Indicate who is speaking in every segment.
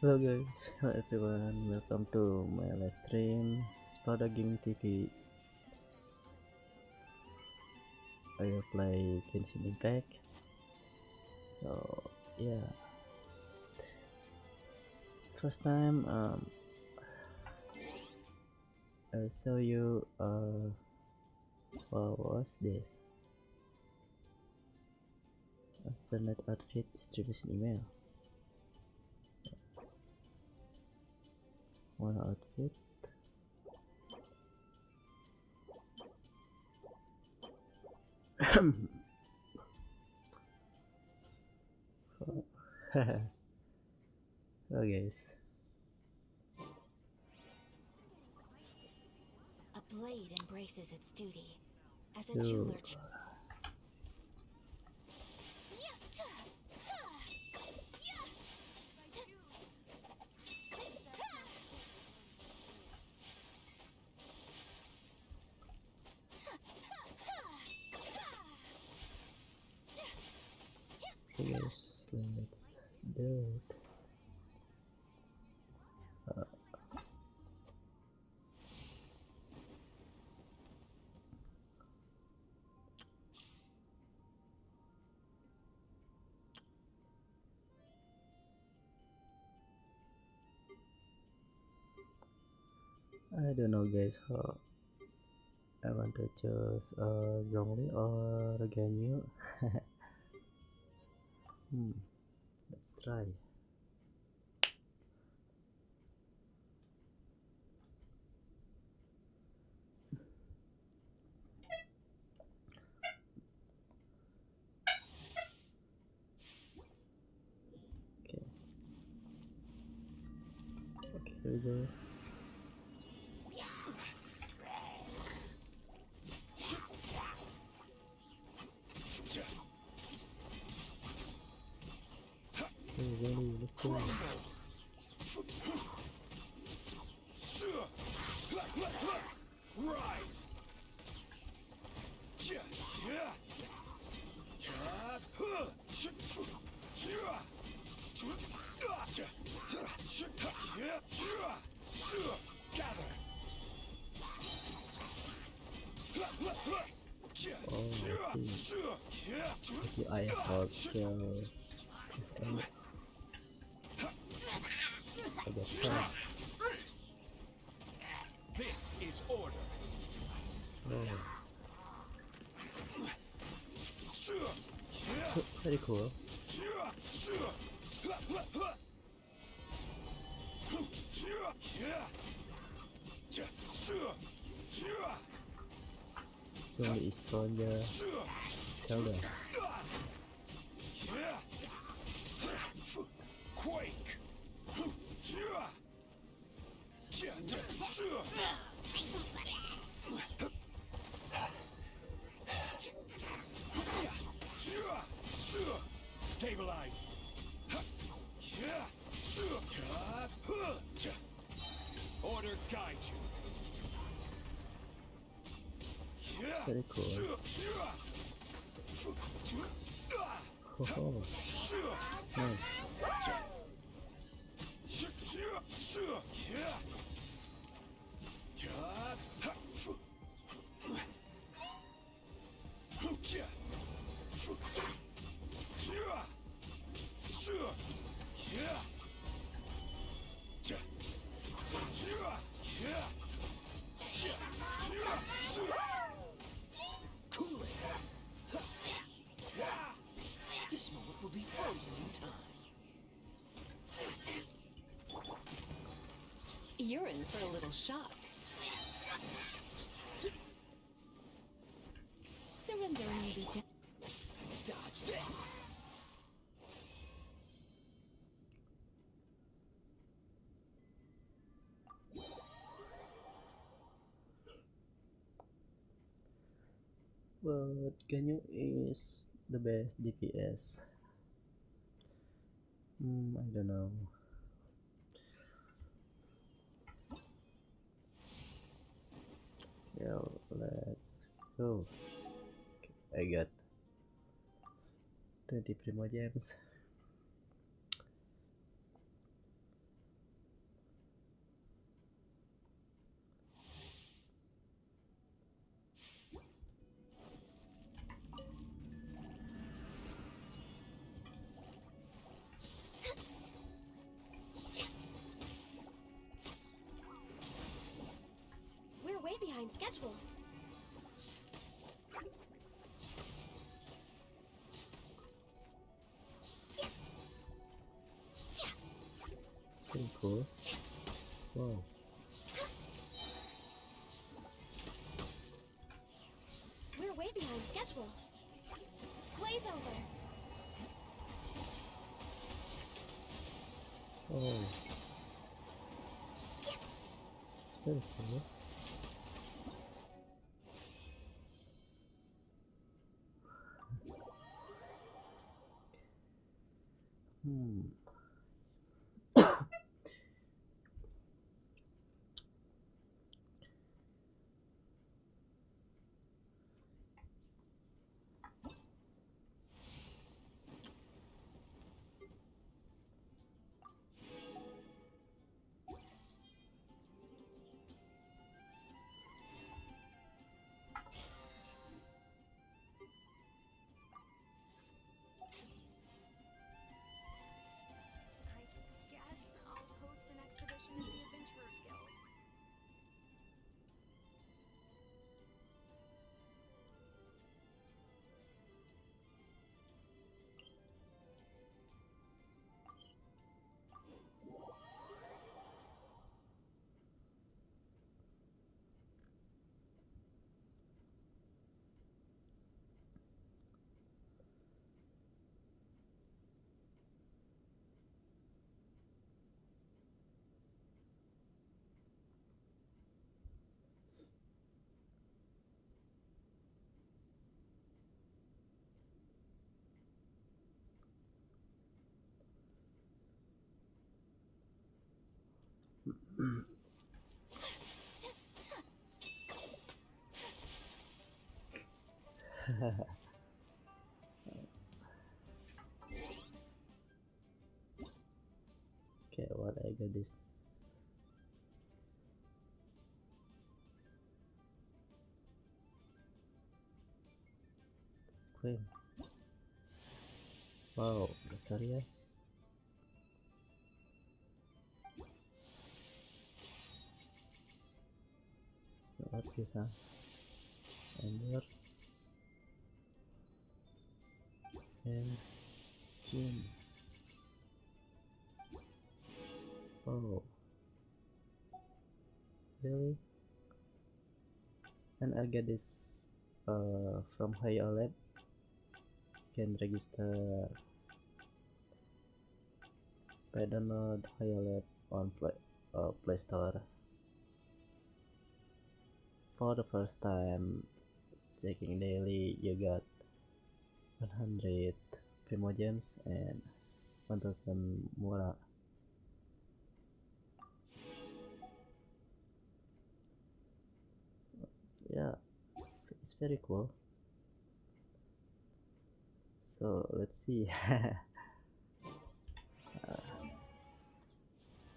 Speaker 1: Hello guys, hello everyone, welcome to my live stream Spada Gaming TV. I will play Genshin Impact. So yeah, first time I show you what was this? Alternate outfit distribution email. One outfit. Oh guys.
Speaker 2: A blade embraces its duty as a
Speaker 1: So,
Speaker 2: jeweler.
Speaker 1: guys, let's do it. I don't know guys how I want to choose Zhongli or Ganyu. Let's try. Okay, here we go. Really, let's go.
Speaker 3: Rise. Gather.
Speaker 1: Oh, I see. Okay, I have to I got that.
Speaker 3: This is order.
Speaker 1: Oh, very cool. Only is stronger. Zelda.
Speaker 3: Quake. Stabilize. Order guide you.
Speaker 1: It's very cool. Oh, nice.
Speaker 3: Cool it. This moment will be frozen in time.
Speaker 2: You're in for a little shock. Surrendering may be
Speaker 3: Dodge this.
Speaker 1: But Ganyu is the best DPS. I don't know. Yeah, let's go. Okay, I got 20 primo gems.
Speaker 4: behind schedule.
Speaker 1: It's pretty cool. Wow.
Speaker 4: We're way behind schedule. Glaze over.
Speaker 1: Oh. It's very cool. Hmm.
Speaker 5: I guess I'll host an expedition at the Adventurers Guild. Okay, what I got this. Claim. Wow, besar ya. What kita? Ember and Jin. Oh, really? And I get this from High OLED. Can register by download High OLED on Play Store. For the first time, checking daily, you got 100 Primogems and 1000 Mura. Yeah, it's very cool. So let's see.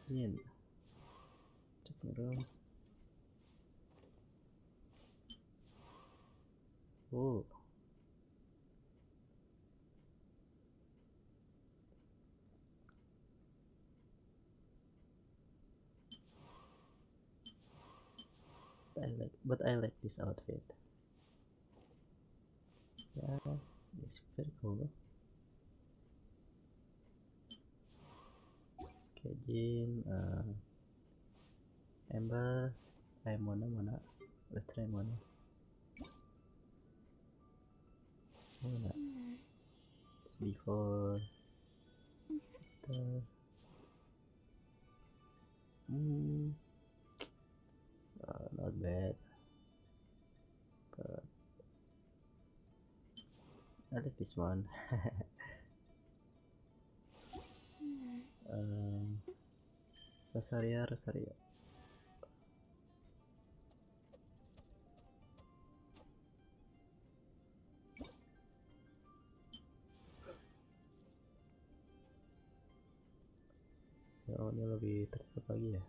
Speaker 5: Jin, dressing room. Oh, I like this outfit. Yeah, it's very cool. Okay, Jin, Amber, Mona. Let's try Mona. Mona. It's before, after. Not bad, but I like this one. Rosaria. Oh, ini lebih tertutup lagi ya.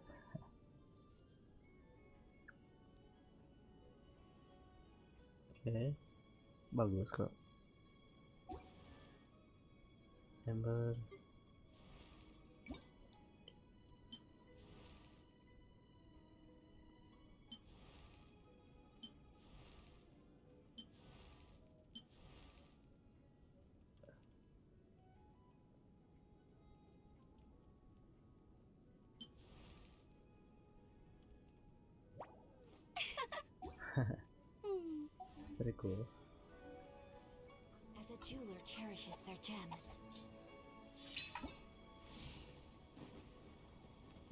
Speaker 5: Oke, bagus kok. Amber.
Speaker 1: It's pretty cool.
Speaker 2: As a jeweler cherishes their gems.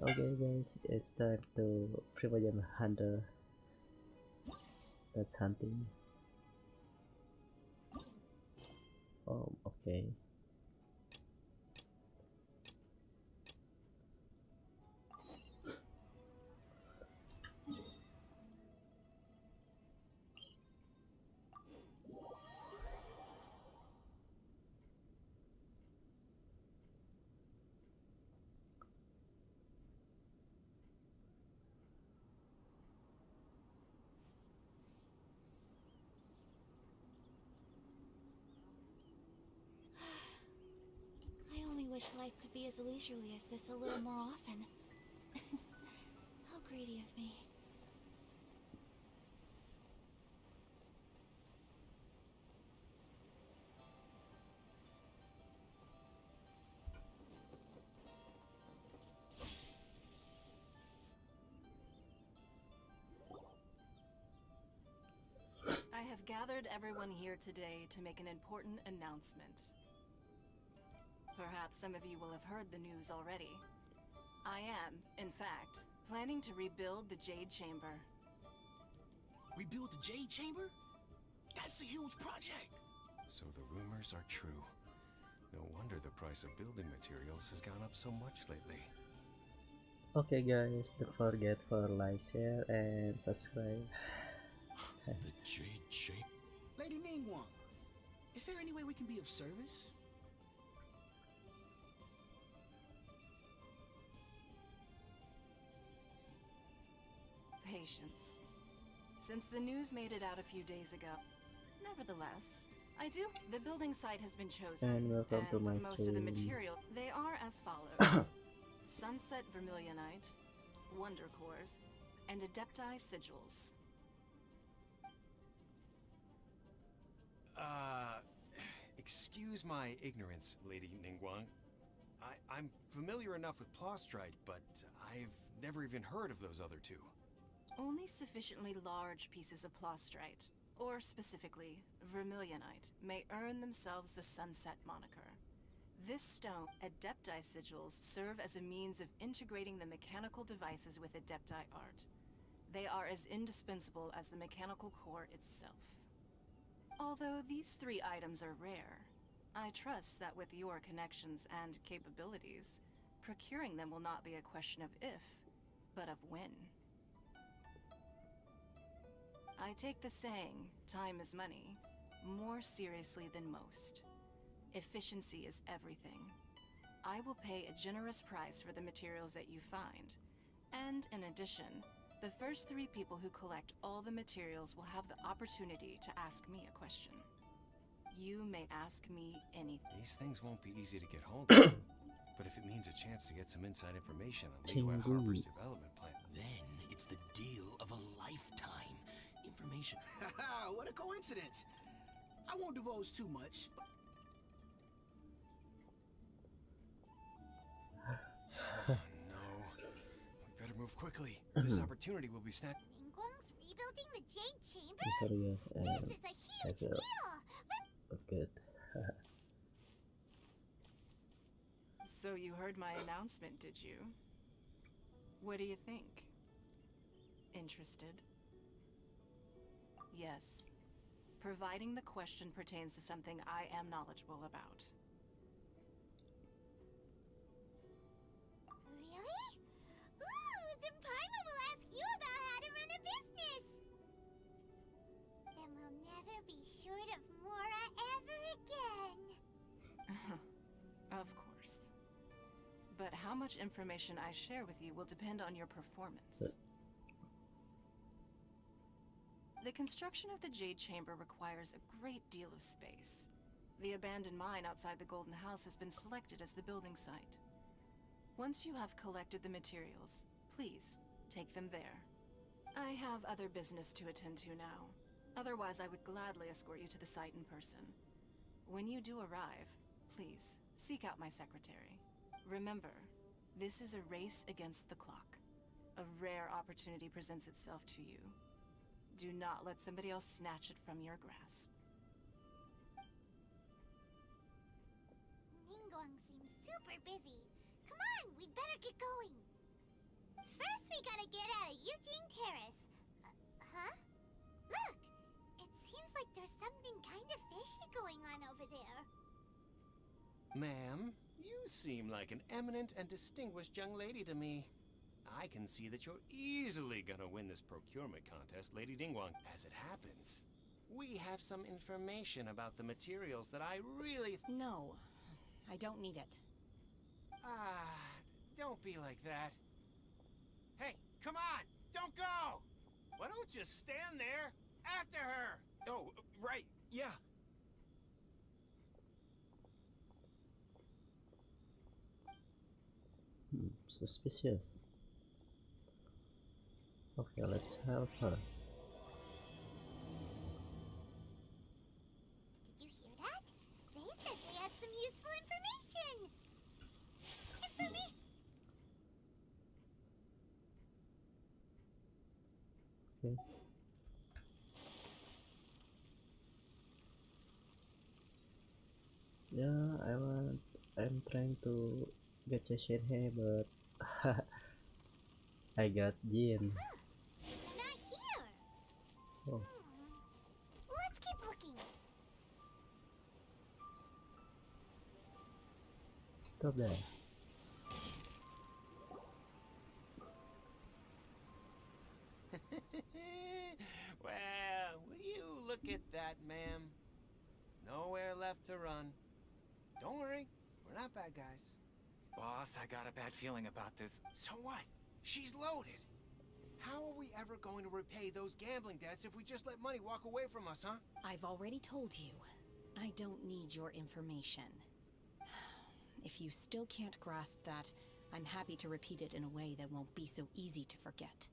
Speaker 1: Okay guys, it's time to Primogen Hunter. That's hunting. Okay.
Speaker 2: I only wish life could be as leisurely as this a little more often. How greedy of me.
Speaker 6: I have gathered everyone here today to make an important announcement. Perhaps some of you will have heard the news already. I am, in fact, planning to rebuild the Jade Chamber.
Speaker 3: Rebuild the Jade Chamber? That's a huge project.
Speaker 7: So the rumors are true. No wonder the price of building materials has gone up so much lately.
Speaker 1: Okay guys, don't forget for like, share, and subscribe.
Speaker 3: The Jade Chamber? Lady Ningguang, is there any way we can be of service?
Speaker 6: Patience. Since the news made it out a few days ago. Nevertheless, the building site has been chosen.
Speaker 1: And welcome to my
Speaker 6: most of the
Speaker 1: stream.
Speaker 6: material, they are as follows. Sunset Vermilionite, Wonder Cores, and Adepti Sigils.
Speaker 7: Excuse my ignorance, Lady Ningguang. I'm familiar enough with Plostrite, but I've never even heard of those other two.
Speaker 6: Only sufficiently large pieces of Plostrite, or specifically, Vermilionite, may earn themselves the Sunset moniker. This stone, Adepti Sigils, serve as a means of integrating the mechanical devices with Adepti art. They are as indispensable as the mechanical core itself. Although these three items are rare, I trust that with your connections and capabilities, procuring them will not be a question of if, but of when. I take the saying, time is money, more seriously than most. Efficiency is everything. I will pay a generous price for the materials that you find, and in addition, the first 3 people who collect all the materials will have the opportunity to ask me a question. You may ask me anything.
Speaker 7: These things won't be easy to get hold of, but if it means a chance to get some inside information on Liyue Harbor's development plan,
Speaker 3: Then it's the deal of a lifetime. Information. Haha, what a coincidence. I won't divulge too much.
Speaker 7: oh no. We better move quickly. This opportunity will be snatched.
Speaker 4: Ningguang's rebuilding the Jade Chamber?
Speaker 1: I'm sorry guys,
Speaker 4: This is a
Speaker 1: I
Speaker 4: huge
Speaker 1: feel
Speaker 4: deal!
Speaker 1: good.
Speaker 6: So you heard my announcement, did you? What do you think? Interested? Yes. Providing the question pertains to something I am knowledgeable about.
Speaker 4: Really? Ooh, then Paimon will ask you about how to run a business! Then we'll never be short of Mora ever again!
Speaker 6: Of course. But how much information I share with you will depend on your performance. The construction of the Jade Chamber requires a great deal of space. The abandoned mine outside the Golden House has been selected as the building site. Once you have collected the materials, please take them there. I have other business to attend to now. Otherwise, I would gladly escort you to the site in person. When you do arrive, please seek out my secretary. Remember, this is a race against the clock. A rare opportunity presents itself to you. Do not let somebody else snatch it from your grasp.
Speaker 4: Ningguang seems super busy. Come on, we'd better get going. First, we gotta get out of Eugene Terrace. Huh? Look! It seems like there's something kind of fishy going on over there.
Speaker 7: Ma'am, you seem like an eminent and distinguished young lady to me. I can see that you're easily gonna win this procurement contest, Lady Ningguang. As it happens, we have some information about the materials that I really...
Speaker 6: No, I don't need it.
Speaker 7: Don't be like that. Hey, come on! Don't go! Why don't you stand there after her? Oh, right, yeah.
Speaker 5: Suspicious. Okay, let's help her.
Speaker 4: Did you hear that? They said they had some useful information.
Speaker 5: Okay. Yeah, I'm trying to get Cheshire here, but I got Jin.
Speaker 4: They're not here.
Speaker 5: Oh,
Speaker 4: Let's keep looking.
Speaker 5: stop there.
Speaker 7: Well, will you look at that, ma'am? Nowhere left to run. Don't worry, we're not bad guys.
Speaker 8: Boss, I got a bad feeling about this.
Speaker 7: So what? She's loaded. How are we ever going to repay those gambling debts if we just let money walk away from us, huh?
Speaker 6: I've already told you, I don't need your information. If you still can't grasp that, I'm happy to repeat it in a way that won't be so easy to forget.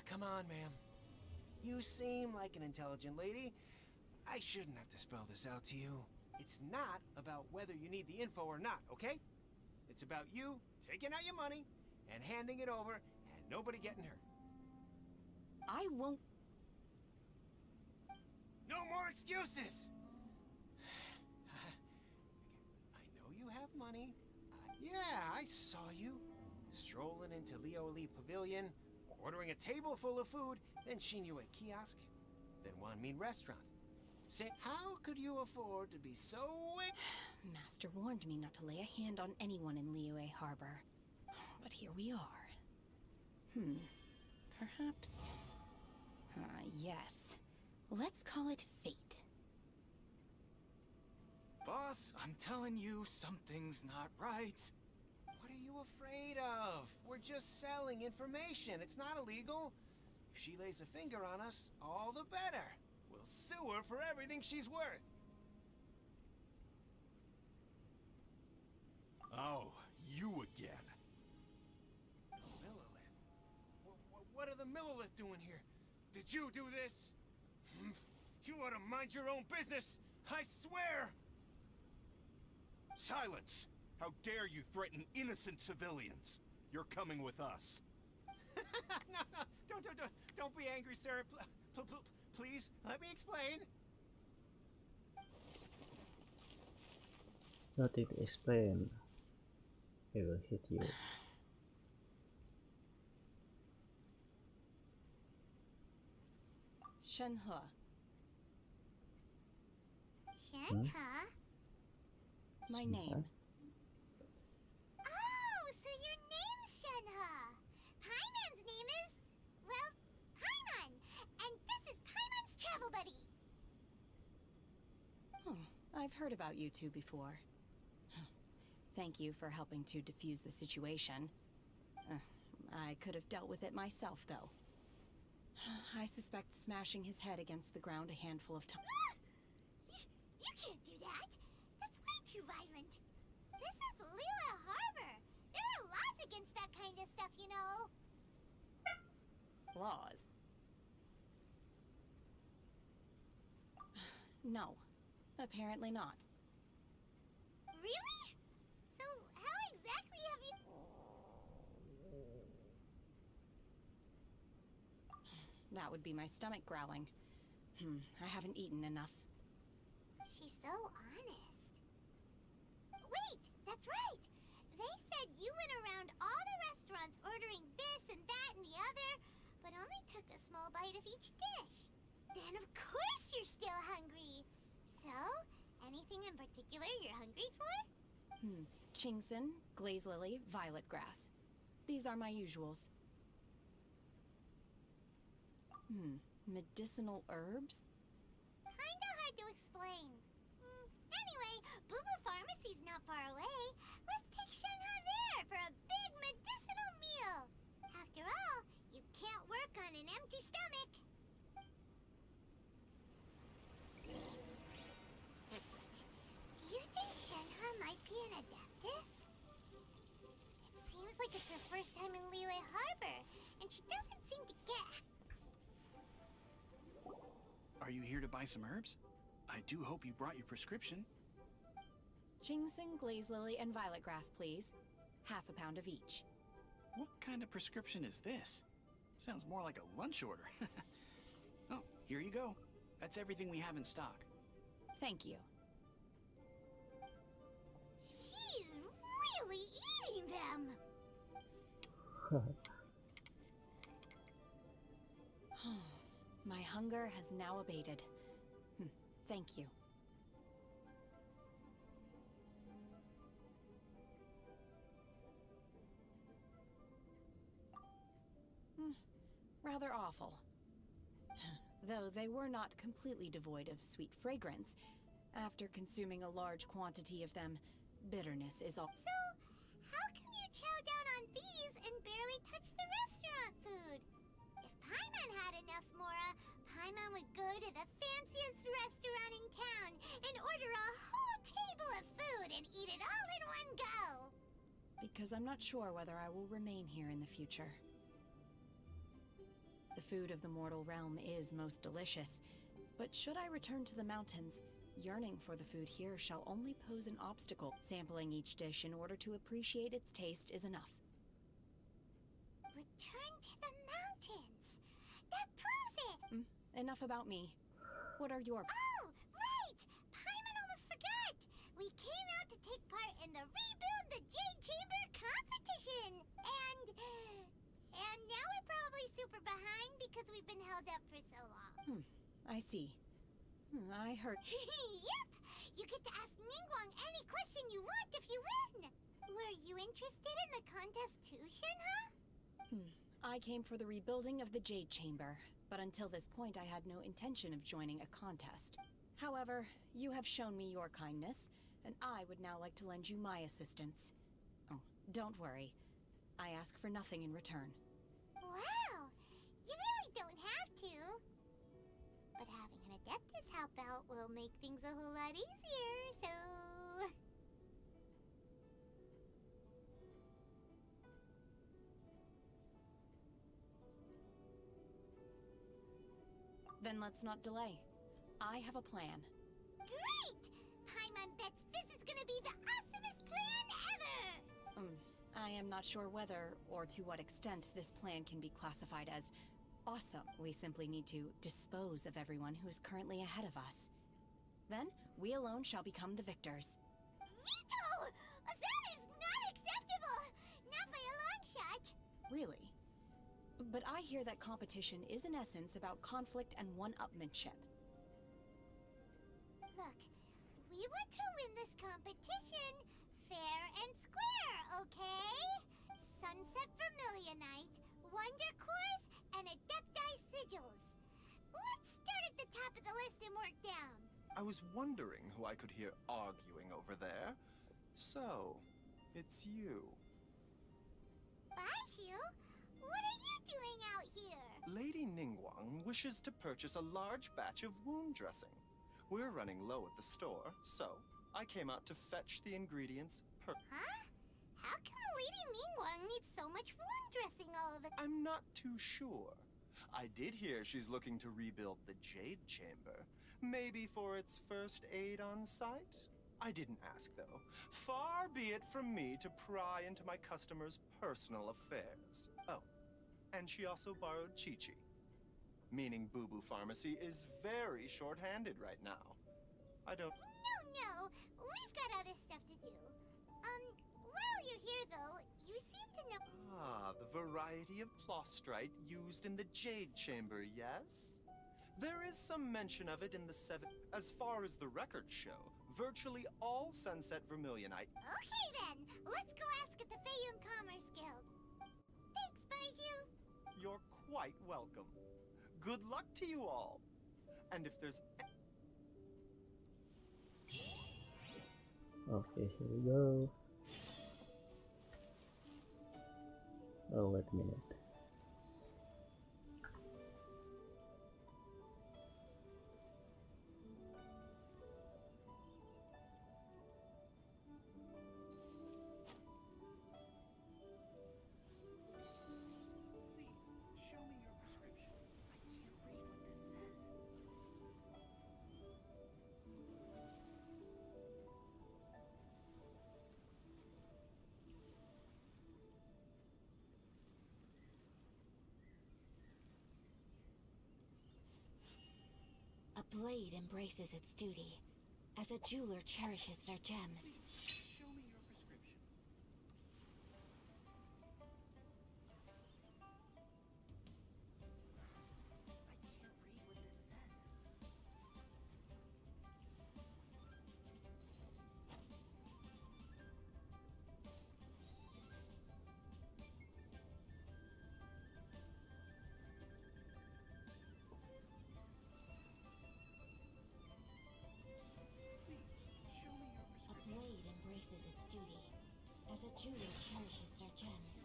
Speaker 7: Come on, ma'am. You seem like an intelligent lady. I shouldn't have to spell this out to you. It's not about whether you need the info or not, okay? It's about you taking out your money and handing it over and nobody getting hurt.
Speaker 6: I won't...
Speaker 7: No more excuses! I know you have money. Yeah, I saw you. Strolling into Liyue Pavilion, ordering a table full of food, then Shinyu at kiosk, then Wanmin restaurant. Say, how could you afford to be so wicked?
Speaker 6: Master warned me not to lay a hand on anyone in Liyue Harbor. But here we are. Perhaps... yes. Let's call it fate.
Speaker 8: Boss, I'm telling you, something's not right.
Speaker 7: What are you afraid of? We're just selling information. It's not illegal. If she lays a finger on us, all the better. We'll sue her for everything she's worth.
Speaker 3: Oh, you again.
Speaker 7: The Millilith? What are the Millilith doing here? Did you do this? You ought to mind your own business. I swear!
Speaker 3: Silence! How dare you threaten innocent civilians? You're coming with us.
Speaker 7: No, don't be angry, sir. Please, let me explain.
Speaker 5: Nothing to explain. I will hit you.
Speaker 6: Shenhe.
Speaker 4: Shanta?
Speaker 6: My name.
Speaker 4: Oh, so your name's Shenhe. Paimon's name is... well, Paimon. And this is Paimon's travel buddy.
Speaker 6: Oh, I've heard about you two before. Thank you for helping to defuse the situation. I could have dealt with it myself, though. I suspect smashing his head against the ground a handful of times.
Speaker 4: You can't do that. That's way too violent. This is Liyue Harbor. There are laws against that kind of stuff, you know.
Speaker 6: Laws? No, apparently not.
Speaker 4: Really? So how exactly have you...
Speaker 9: That would be my stomach growling. I haven't eaten enough.
Speaker 4: She's so honest. Wait, that's right! They said you went around all the restaurants ordering this and that and the other, but only took a small bite of each dish. Then of course you're still hungry. So, anything in particular you're hungry for?
Speaker 9: Chingson, glaze lily, violet grass. These are my usuals. Medicinal herbs?
Speaker 4: Kinda hard to explain. Anyway, Boo Boo Pharmacy's not far away. Let's take Shenhe there for a big medicinal meal. After all, you can't work on an empty stomach. Psst. Do you think Shenhe might be an adeptus? It seems like it's her first time in Liyue Harbor, and she doesn't seem to get...
Speaker 3: Are you here to buy some herbs? I do hope you brought your prescription.
Speaker 9: Chingson, glaze lily, and violet grass, please. Half a pound of each.
Speaker 3: What kind of prescription is this? Sounds more like a lunch order. Oh, here you go. That's everything we have in stock.
Speaker 9: Thank you.
Speaker 4: She's really eating them!
Speaker 9: My hunger has now abated. Thank you. Rather awful. Though they were not completely devoid of sweet fragrance. After consuming a large quantity of them, bitterness is all.
Speaker 4: So, how come you chow down on these and barely touch the restaurant food? If Paimon had enough Mora, Paimon would go to the fanciest restaurant in town and order a whole table of food and eat it all in one go.
Speaker 9: Because I'm not sure whether I will remain here in the future. The food of the mortal realm is most delicious, but should I return to the mountains, yearning for the food here shall only pose an obstacle. Sampling each dish in order to appreciate its taste is enough.
Speaker 4: Return to the mountains! That proves it!
Speaker 9: Enough about me. What are your...
Speaker 4: Oh, right! Paimon almost forgot! We came out to take part in the Rebuild the Jade Chamber competition! And now we're probably super behind because we've been held up for so long.
Speaker 9: I see. I heard...
Speaker 4: Yep! You get to ask Ningguang any question you want if you win! Were you interested in the contest too, Shenhe?
Speaker 9: I came for the rebuilding of the Jade Chamber, but until this point I had no intention of joining a contest. However, you have shown me your kindness, and I would now like to lend you my assistance. Oh, don't worry. I ask for nothing in return.
Speaker 4: Wow! You really don't have to. But having an Adeptus help out will make things a whole lot easier, so...
Speaker 9: Then let's not delay. I have a plan.
Speaker 4: Great! Paimon bets this is gonna be the awesomest plan ever!
Speaker 9: I am not sure whether, or to what extent, this plan can be classified as awesome. We simply need to dispose of everyone who is currently ahead of us. Then, we alone shall become the victors.
Speaker 4: Veto! That is not acceptable! Not by a long shot!
Speaker 9: Really? But I hear that competition is in essence about conflict and one-upmanship.
Speaker 4: Look, we want to win this competition fair and square, okay? Sunset Vermilionite, Wonder Cores, and Adepti Sigils. Let's start at the top of the list and work down.
Speaker 10: I was wondering who I could hear arguing over there. So, it's you.
Speaker 4: Baishu, what are you doing out here?
Speaker 10: Lady Ningguang wishes to purchase a large batch of wound dressing. We're running low at the store, so I came out to fetch the ingredients
Speaker 4: Huh? How come Lady Ningguang needs so much wound dressing all of it?
Speaker 10: I'm not too sure. I did hear she's looking to rebuild the Jade Chamber. Maybe for its first aid on site? I didn't ask, though. Far be it from me to pry into my customers' personal affairs. Oh, and she also borrowed Chi-Chi. meaning Boo Boo Pharmacy is very short-handed right now. I don't...
Speaker 4: No, we've got other stuff to do. While you're here though, you seem to know...
Speaker 10: Ah, the variety of plostrite used in the Jade Chamber, yes? There is some mention of it in the As far as the records show, virtually all Sunset Vermilionite...
Speaker 4: Okay then, let's go ask at the Feiyun Commerce Guild. Thanks, Baiju.
Speaker 10: You're quite welcome. Good luck to you all. And if there's...
Speaker 5: Okay, here we go. Oh, wait a minute.
Speaker 2: A blade embraces its duty, as a jeweler cherishes their gems.
Speaker 8: Show me your prescription. I can't read what this says.
Speaker 2: A blade embraces its duty, as a jeweler cherishes their gems.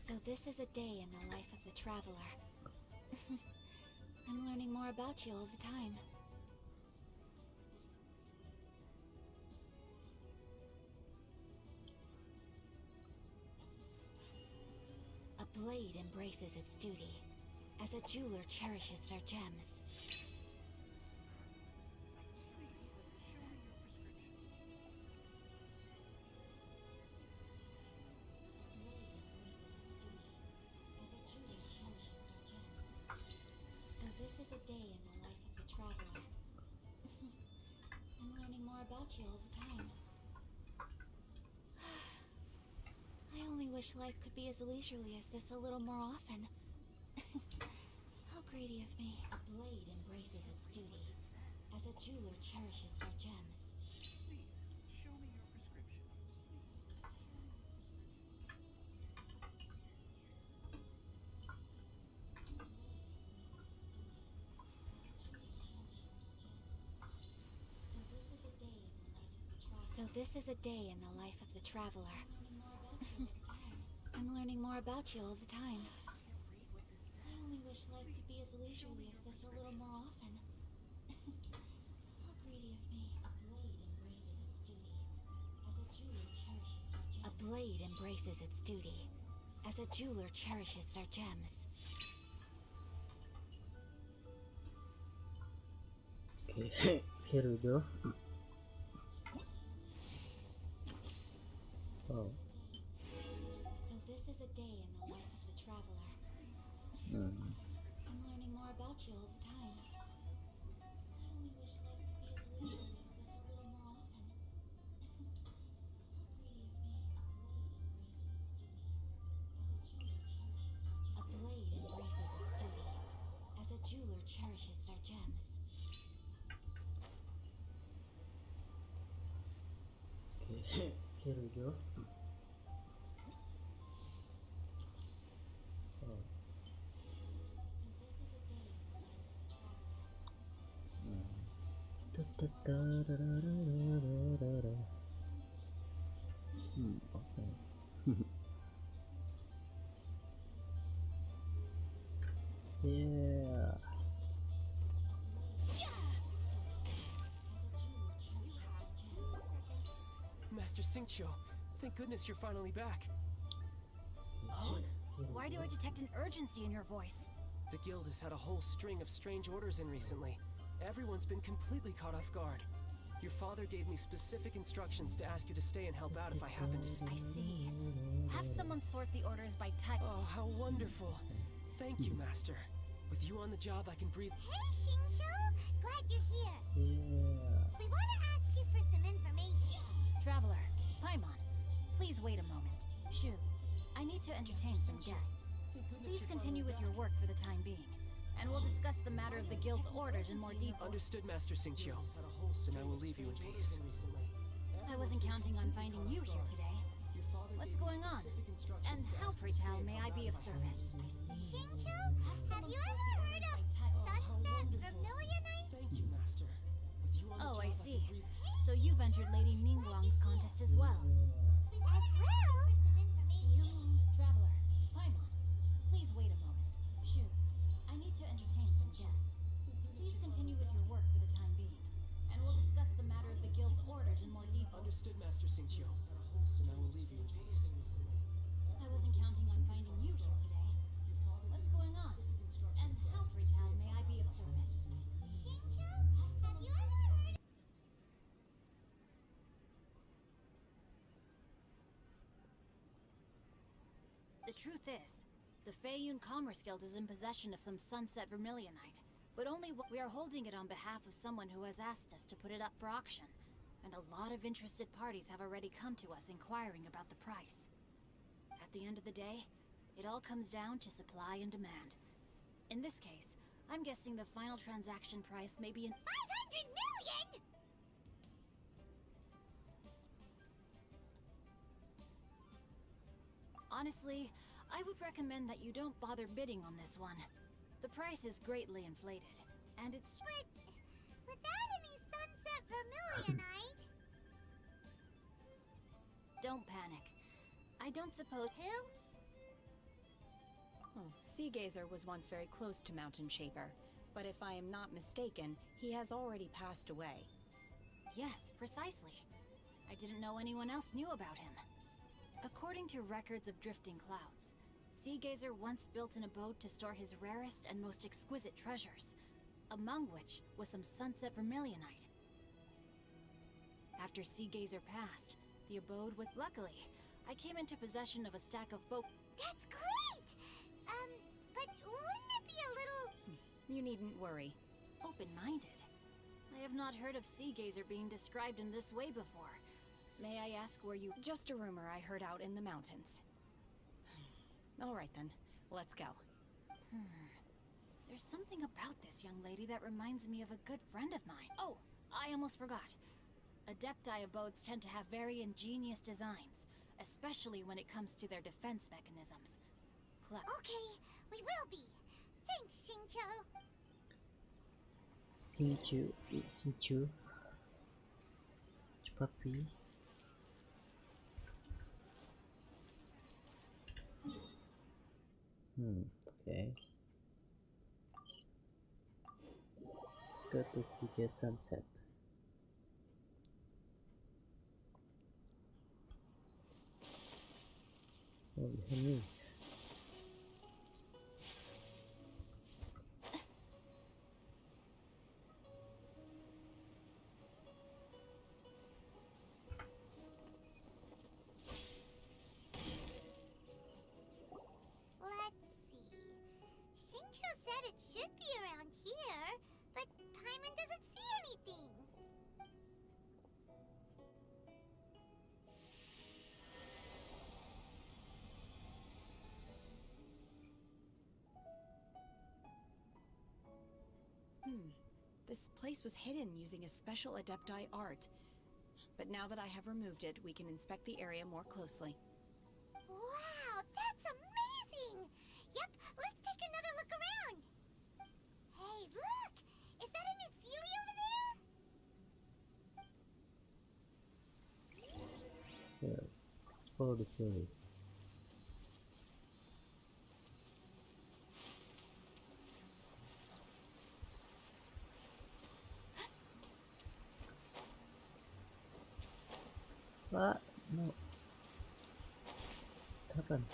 Speaker 2: So this is a day in the life of the traveler. I'm learning more about you all the time. A blade embraces its duty, as a jeweler cherishes their gems. This is a day in the life of the traveler. I'm learning more about you all the time. I only wish life could be as leisurely as this a little more often. How greedy of me. A blade embraces its duty, as a jeweler cherishes their gems.
Speaker 8: Please, show me your prescription.
Speaker 2: So this is a day in the life of the traveler. I'm learning more about you all the time. I only wish life could be as leisurely as this a little more often. How greedy of me. A blade embraces its duty, as a jeweler cherishes their gems.
Speaker 5: Okay, here we go. Oh.
Speaker 2: So this is a day in the life of the traveler. I'm learning more about you all the time. I only wish life could be as leisurely as this a little more often. A blade embraces its duty, as a jeweler cherishes their gems.
Speaker 5: Okay, here we go. Oh. Okay. Yeah.
Speaker 11: Master Xingqiu, thank goodness you're finally back.
Speaker 9: Oh? Why do I detect an urgency in your voice?
Speaker 11: The guild has had a whole string of strange orders in recently. Everyone's been completely caught off guard. Your father gave me specific instructions to ask you to stay and help out if I happen to...
Speaker 9: I see. Have someone sort the orders by type.
Speaker 11: Oh, how wonderful. Thank you, Master. With you on the job, I can breathe.
Speaker 4: Hey, Xingqiu! Glad you're here.
Speaker 5: Yeah.
Speaker 4: We want to ask you for some information.
Speaker 12: Traveler, Paimon, please wait a moment. Shu, I need to entertain some guests. Please continue with your work for the time being, and we'll discuss the matter of the guild's orders in more detail.
Speaker 11: Understood, Master Xingqiu. Then I will leave you in peace.
Speaker 12: I wasn't counting on finding you here today. What's going on? And how, pray tell, may I be of service?
Speaker 4: Xingqiu, have you ever heard of Sunset Vermilionite?
Speaker 11: Thank you, Master. With you on the
Speaker 12: Oh,
Speaker 11: job,
Speaker 12: I
Speaker 11: can
Speaker 12: see.
Speaker 11: breathe.
Speaker 12: So you've entered Lady Ningguang's contest as well.
Speaker 4: As well, some information.
Speaker 12: Traveler, Paimon, please wait a moment. Shu, I need to entertain some guests. Please continue with your work for the time being, and we'll discuss the matter of the guild's orders in more detail.
Speaker 11: Understood, Master Xingqiu. Then I will leave you in peace.
Speaker 12: I wasn't counting on finding you here today. What's going on? And how, pray tell, may I be of service?
Speaker 4: Xingqiu, have you ever heard?
Speaker 12: The truth is, the Feiyun Commerce Guild is in possession of some Sunset Vermilionite, but only we are holding it on behalf of someone who has asked us to put it up for auction. And a lot of interested parties have already come to us inquiring about the price. At the end of the day, it all comes down to supply and demand. In this case, I'm guessing the final transaction price may be
Speaker 4: 500 million!
Speaker 12: Honestly, I would recommend that you don't bother bidding on this one. The price is greatly inflated, and it's...
Speaker 4: But without any Sunset Vermilionite...
Speaker 12: Don't panic. I don't suppose...
Speaker 4: Who?
Speaker 9: Oh, Sea Gazer was once very close to Mountain Shaper, but if I am not mistaken, he has already passed away.
Speaker 12: Yes, precisely. I didn't know anyone else knew about him. According to records of drifting clouds, Sea Gazer once built an abode to store his rarest and most exquisite treasures, among which was some Sunset Vermilionite. After Sea Gazer passed, the abode was... Luckily, I came into possession of a stack of folk...
Speaker 4: That's great! But wouldn't it be a little...
Speaker 9: You needn't worry.
Speaker 12: Open-minded. I have not heard of Sea Gazer being described in this way before. May I ask where you...
Speaker 9: Just a rumor I heard out in the mountains. All right then, let's go.
Speaker 12: There's something about this young lady that reminds me of a good friend of mine. Oh, I almost forgot. Adepti abodes tend to have very ingenious designs, especially when it comes to their defense mechanisms.
Speaker 4: Okay, we will be. Thanks, Xingqiu.
Speaker 5: Xingqiu. Puppy. Okay. Let's go to Sea Sunset. Oh, behind me.
Speaker 4: Let's see. Xingqiu said it should be around here, but Paimon doesn't see anything.
Speaker 9: This place was hidden using a special Adepti art. But now that I have removed it, we can inspect the area more closely.
Speaker 4: Wow, that's amazing! Yep, let's take another look around. Hey, look! Is that a new Sealy over there?
Speaker 5: Yeah, let's follow the Sealy. What? No. What happened?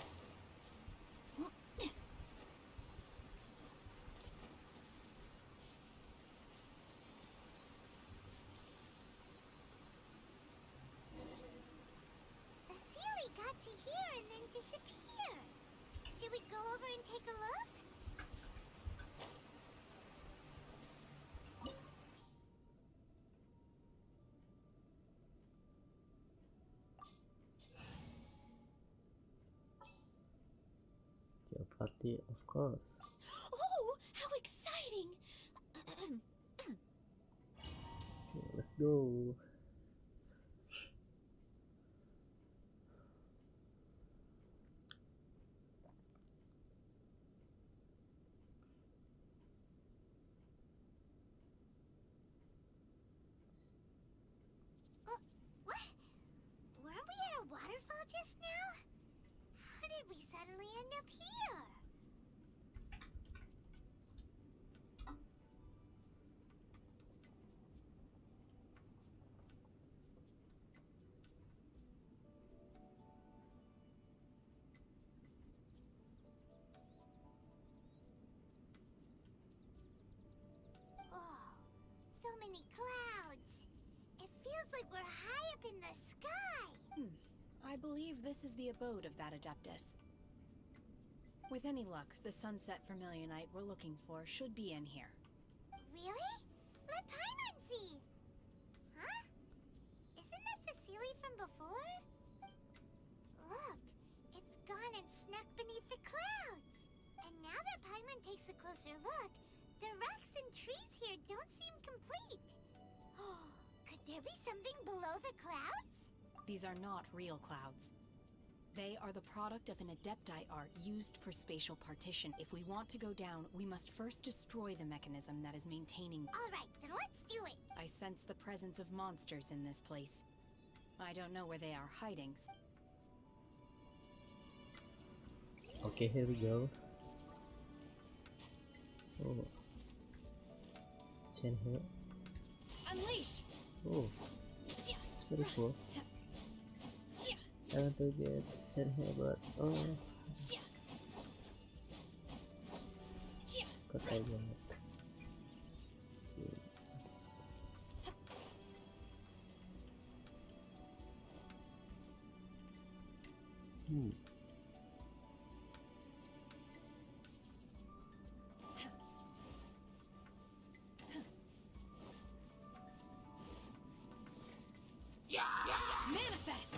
Speaker 4: The Sealy got to here and then disappeared. Should we go over and take a look?
Speaker 1: party, of course.
Speaker 9: Oh, how exciting!
Speaker 1: Okay, let's go.
Speaker 4: What? Weren't we at a waterfall just now? How did we suddenly end up here? Oh, so many clouds. It feels like we're high up in the sky.
Speaker 9: I believe this is the abode of that Adeptus. With any luck, the Sunset Vermilionite we're looking for should be in here.
Speaker 4: Really? Let Paimon see. Huh? Isn't that the Sealy from before? Look, it's gone and snuck beneath the clouds. And now that Paimon takes a closer look, the rocks and trees here don't seem complete. Oh, could there be something below the clouds?
Speaker 9: These are not real clouds. They are the product of an Adepti art used for spatial partition. If we want to go down, we must first destroy the mechanism that is maintaining...
Speaker 4: All right, then let's do it.
Speaker 9: I sense the presence of monsters in this place. I don't know where they are hiding.
Speaker 1: Okay, here we go. Oh. Sand here.
Speaker 9: Unleash!
Speaker 1: Oh, it's very cool. I want to get sand here, but oh, kotor banget.
Speaker 9: Manifest!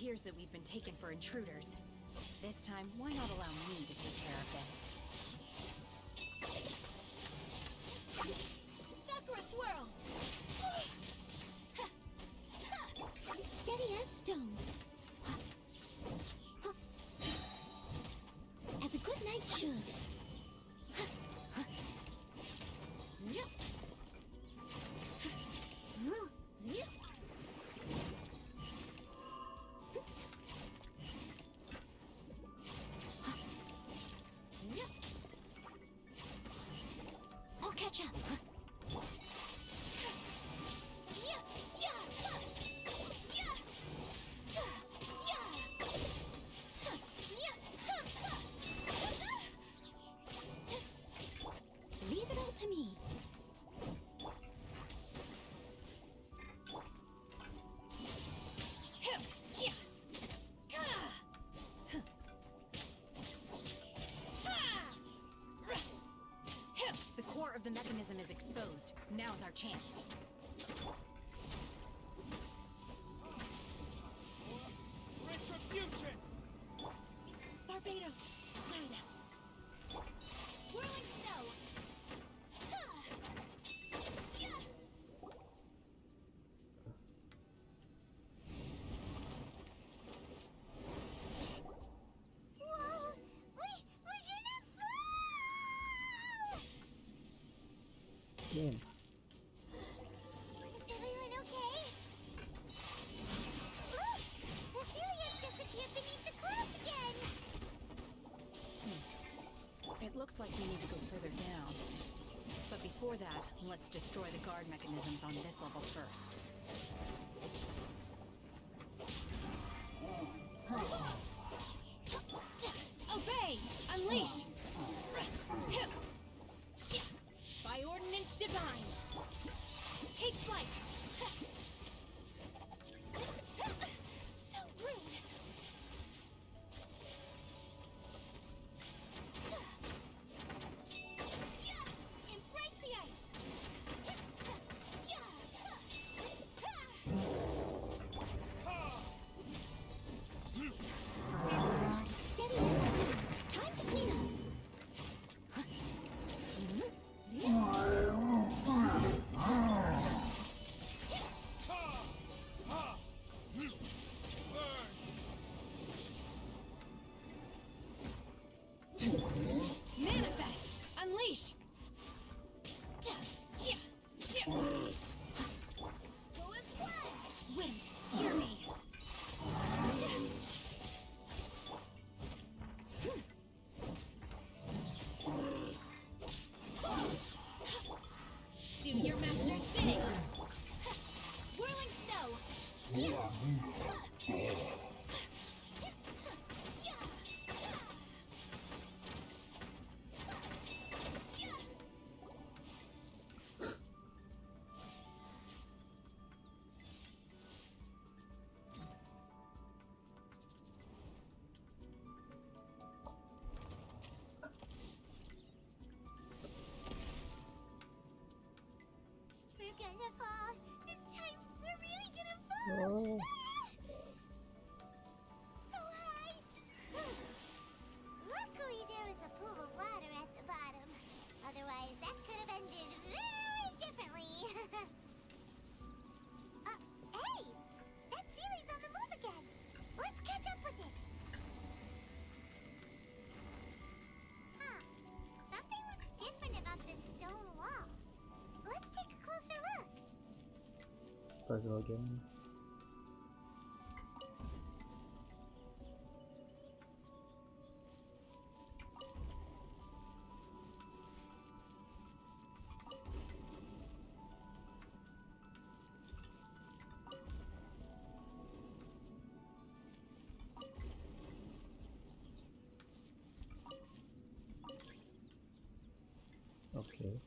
Speaker 9: appears that we've been taken for intruders. This time, why not allow me to take care of this?
Speaker 12: Sakura swirl!
Speaker 4: Steady as stone. As a good knight should. I'll catch up. Leave it all to me.
Speaker 9: The core of the mechanism is exposed. Now's our chance.
Speaker 11: Retribution!
Speaker 12: Barbados, guide us. Whirling snow!
Speaker 4: Whoa! We're gonna fall!
Speaker 5: Game.
Speaker 4: Is everyone okay? Look! The Liyue disappeared beneath the clouds again!
Speaker 9: It looks like we need to go further down. But before that, let's destroy the guard mechanisms on this level first.
Speaker 12: Obey! Unleash! By ordinance divine! Take flight!
Speaker 4: So rude!
Speaker 12: Embrace the ice!
Speaker 4: Steady as stone. Time to clean up.
Speaker 12: Manifest! Unleash! Go as planned! Wind, hear me! Do your master's bidding! Whirling snow!
Speaker 4: We're gonna fall. This time, we're really gonna fall.
Speaker 5: Oh.
Speaker 4: So high. Luckily, there was a pool of water at the bottom. Otherwise, that could have ended very differently. Hey! That Sealy's on the move again. Let's catch up with it. Huh. Something looks different about this stone wall. Let's take a closer look.
Speaker 5: Puzzle game. Okay.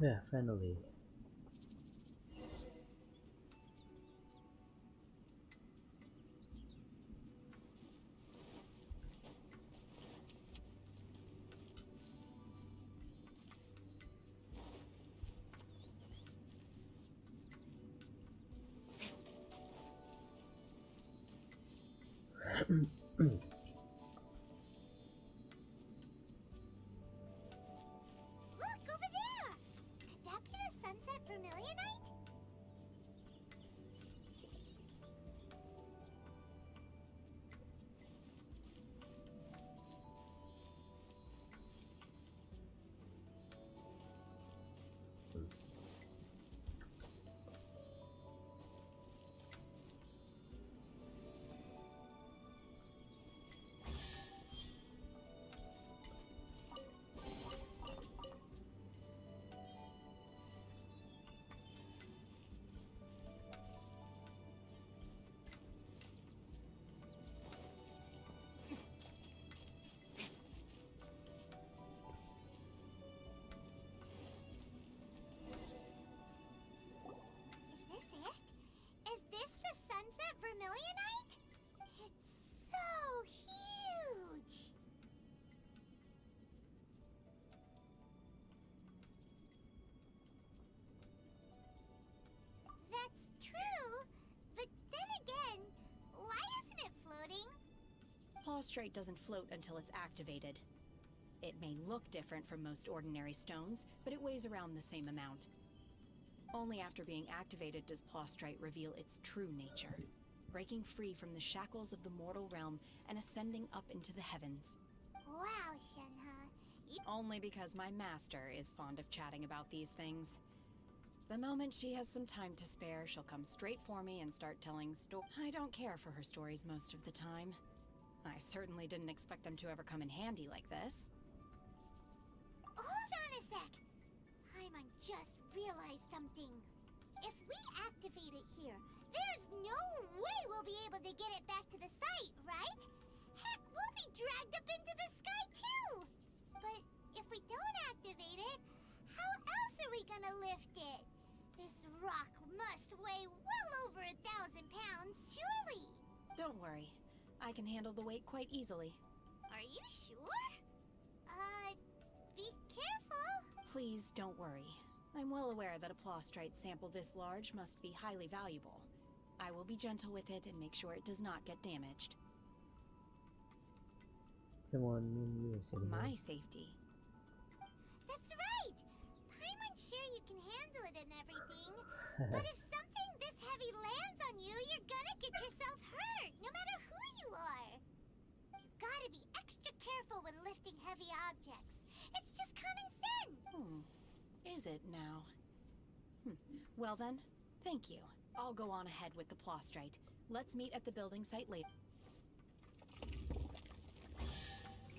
Speaker 5: Yeah, finally.
Speaker 4: Look, over there! Could that be the Sunset Vermilionite? Is this it? Is this the Sunset Vermilionite? It's so huge! That's true, but then again, why isn't it floating?
Speaker 9: Plaustrite doesn't float until it's activated. It may look different from most ordinary stones, but it weighs around the same amount. Only after being activated does Plaustrite reveal its true nature, breaking free from the shackles of the mortal realm and ascending up into the heavens.
Speaker 4: Wow, Shenhe.
Speaker 9: Only because my master is fond of chatting about these things. The moment she has some time to spare, she'll come straight for me and start telling I don't care for her stories most of the time. I certainly didn't expect them to ever come in handy like this.
Speaker 4: Hold on a sec! Paimon just realized something. If we activate it here, there's no way we'll be able to get it back to the site, right? Heck, we'll be dragged up into the sky too! But if we don't activate it, how else are we gonna lift it? This rock must weigh well over 1,000 pounds, surely!
Speaker 9: Don't worry. I can handle the weight quite easily.
Speaker 4: Are you sure? Be careful!
Speaker 9: Please don't worry. I'm well aware that a Plaustrite sample this large must be highly valuable. I will be gentle with it and make sure it does not get damaged.
Speaker 5: Come on, you
Speaker 9: For my safety.
Speaker 4: That's right! Paimon's sure you can handle it and everything. But if something this heavy lands on you, you're gonna get yourself hurt, no matter who you are. You gotta be extra careful when lifting heavy objects. It's just common sense.
Speaker 9: Is it now? Well then, thank you. I'll go on ahead with the Plaustrite. Let's meet at the building site later.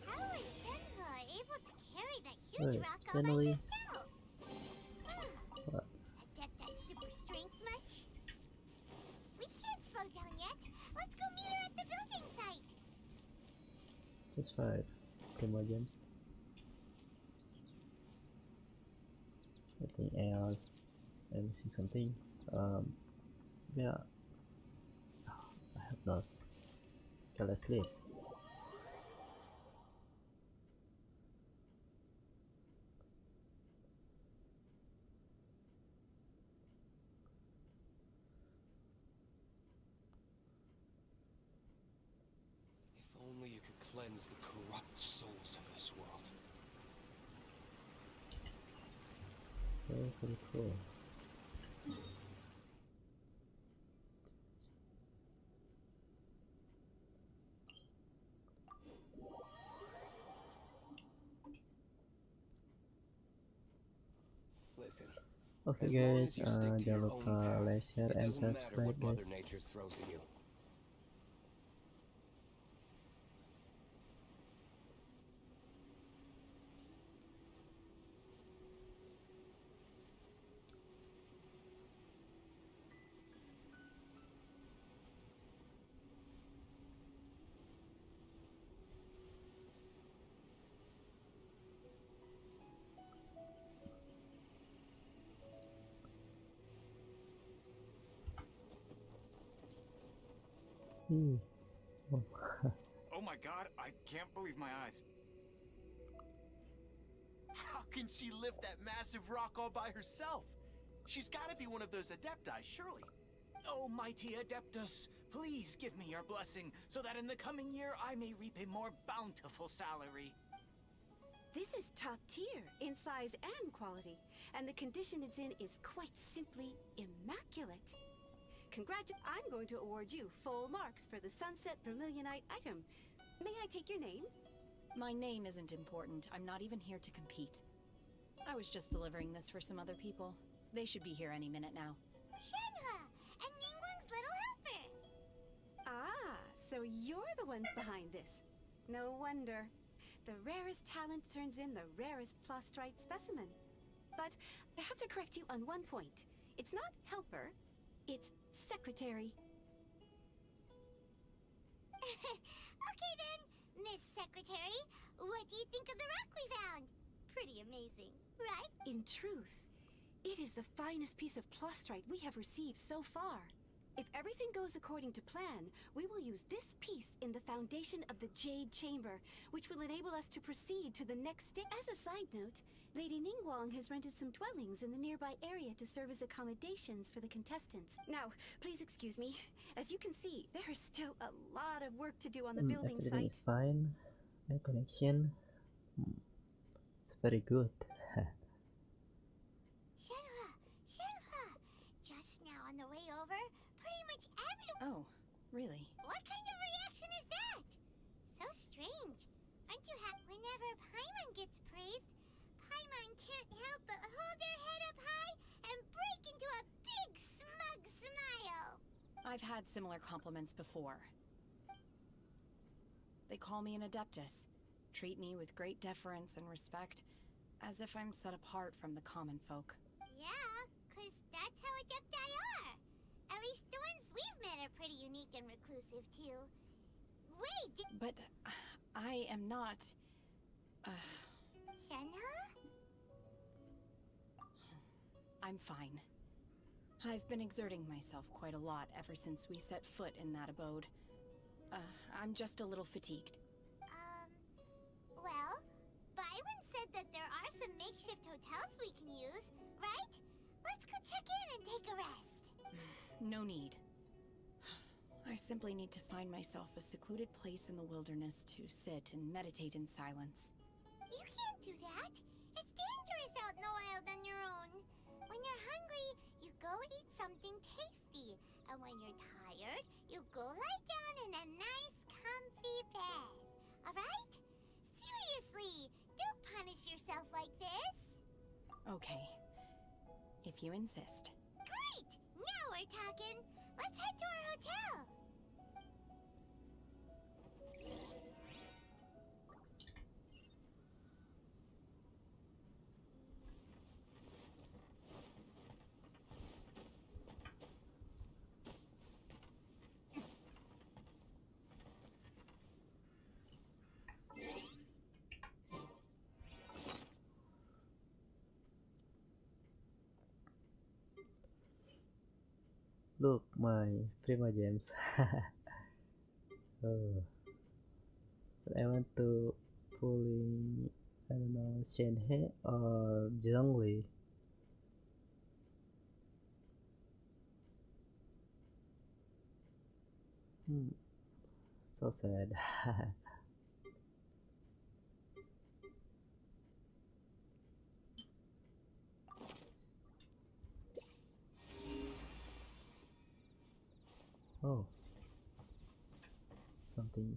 Speaker 4: How is Shenhe able to carry that huge
Speaker 5: Nice,
Speaker 4: rock all by
Speaker 5: finally.
Speaker 4: herself?
Speaker 5: What?
Speaker 4: Adepti super strength much? We can't slow down yet. Let's go meet her at the building site.
Speaker 5: Just 5. 3 more gems. Anything else? Let me see something. Yeah. I have not. Okay, let's leave.
Speaker 11: If only you could cleanse the corrupt souls of this world.
Speaker 5: Very cool.
Speaker 11: Listen.
Speaker 5: Okay
Speaker 11: as long
Speaker 5: guys,
Speaker 11: as you stick to
Speaker 5: jangan
Speaker 11: your
Speaker 5: lupa
Speaker 11: own path,
Speaker 5: like, share,
Speaker 11: it
Speaker 5: and
Speaker 11: doesn't matter
Speaker 5: subscribe
Speaker 11: what Mother
Speaker 5: guys.
Speaker 11: Nature throws at you.
Speaker 5: Eee. Oh.
Speaker 8: Oh my god, I can't believe my eyes.
Speaker 3: How can she lift that massive rock all by herself? She's gotta be one of those adepti, surely.
Speaker 8: Oh, mighty Adeptus, please give me your blessing so that in the coming year I may reap a more bountiful salary.
Speaker 13: This is top tier in size and quality, and the condition it's in is quite simply immaculate. I'm going to award you full marks for the Sunset Vermilionite item. May I take your name?
Speaker 9: My name isn't important. I'm not even here to compete. I was just delivering this for some other people. They should be here any minute now.
Speaker 4: Shenhua, and Ningguang's little helper.
Speaker 13: Ah, so you're the ones behind this. No wonder. The rarest talent turns in the rarest plastrite specimen. But I have to correct you on one point. It's not helper, it's secretary.
Speaker 4: Okay then, Miss Secretary, what do you think of the rock we found? Pretty amazing, right?
Speaker 13: In truth, it is the finest piece of plastrite we have received so far. If everything goes according to plan, we will use this piece in the foundation of the Jade Chamber, which will enable us to proceed to the next stage. As a side note, Lady Ningguang has rented some dwellings in the nearby area to serve as accommodations for the contestants. Now, please excuse me. As you can see, there is still a lot of work to do on the building
Speaker 5: Everything
Speaker 13: site.
Speaker 5: is fine. My connection. It's very good.
Speaker 4: Shenhua, just now on the way over, pretty much everyone...
Speaker 9: Oh, really?
Speaker 4: What kind of reaction is that? So strange. Aren't you happy? Whenever Paimon gets praised, Paimon can't help but hold her head up high and break into a big smug smile.
Speaker 9: I've had similar compliments before. They call me an Adeptus, treat me with great deference and respect, as if I'm set apart from the common folk.
Speaker 4: Yeah, 'cause that's how adepti are. At least the ones we've met are pretty unique and reclusive, too. Wait,
Speaker 9: But I am not...
Speaker 4: Shenhua?
Speaker 9: I'm fine. I've been exerting myself quite a lot ever since we set foot in that abode. I'm just a little fatigued.
Speaker 4: Well, Byron said that there are some makeshift hotels we can use, right? Let's go check in and take a rest.
Speaker 9: No need. I simply need to find myself a secluded place in the wilderness to sit and meditate in silence.
Speaker 4: You can't do that. It's dangerous out in the wild on your own. When you're hungry, you go eat something tasty. And when you're tired, you go lie down in a nice, comfy bed. Alright? Seriously, don't punish yourself like this.
Speaker 9: Okay. If you insist.
Speaker 4: Great! Now we're talking. Let's head to our hotel.
Speaker 5: Look, my Prima Gems. Oh. But I want to pulling, I don't know, Shenhe or Zhongli. So sad. Oh, something.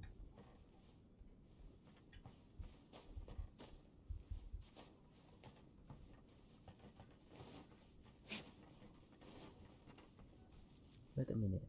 Speaker 5: Wait a minute.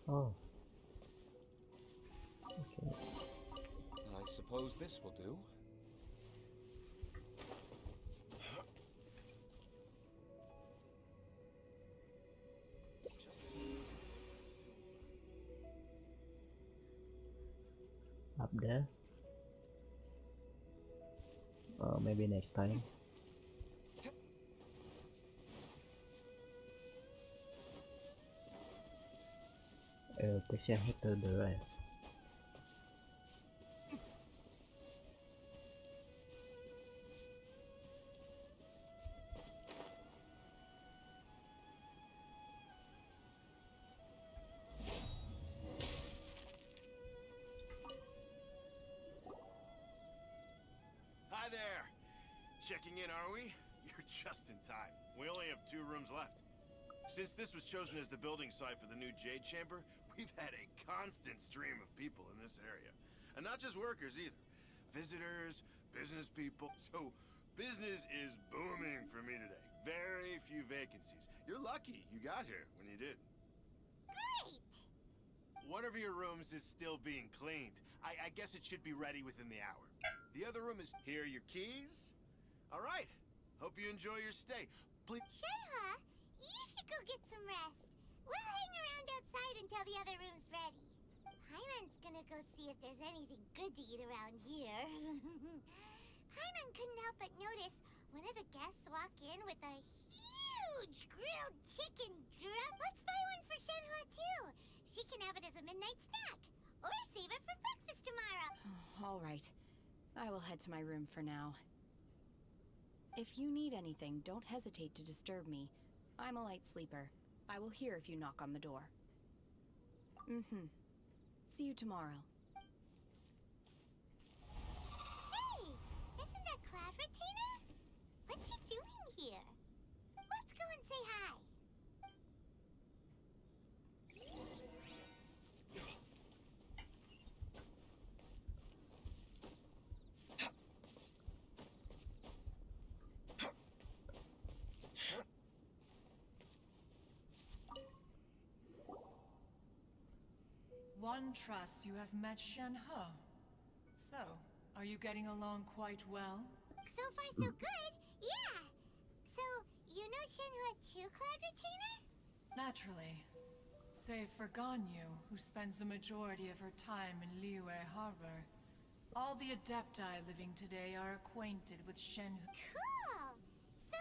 Speaker 5: Oh,
Speaker 14: Suppose this will do.
Speaker 5: Up there. Maybe next time. It'll take you to the rest.
Speaker 15: Hi there! Checking in, are we? You're just in time. We only have 2 rooms left. Since this was chosen as the building site for the new Jade Chamber, we've had a constant stream of people in this area. And not just workers either. Visitors, business people. So, business is booming for me today. Very few vacancies. You're lucky you got here when you did.
Speaker 4: Great!
Speaker 15: One of your rooms is still being cleaned. I guess it should be ready within the hour. The other room is here. Your keys? All right. Hope you enjoy your stay. Please.
Speaker 4: Shenhe, you should go get some rest. We'll hang around outside until the other room's ready. Paimon's gonna go see if there's anything good to eat around here. Paimon couldn't help but notice one of the guests walk in with a huge grilled chicken drum. Let's buy one for Shenhe too. She can have it as a midnight snack. Or save it for breakfast tomorrow.
Speaker 9: All right. I will head to my room for now. If you need anything, don't hesitate to disturb me. I'm a light sleeper. I will hear if you knock on the door. See you tomorrow.
Speaker 4: Hey! Isn't that Cloud Retainer? What's she doing here? Let's go and say hi.
Speaker 16: One trusts you have met Shenhe. So, are you getting along quite well?
Speaker 4: So far so good, yeah. So, you know Shenhe too, Cloud Retainer?
Speaker 16: Naturally. Save for Ganyu, who spends the majority of her time in Liyue Harbor. All the Adepti living today are acquainted with Shenhe.
Speaker 4: Cool! So,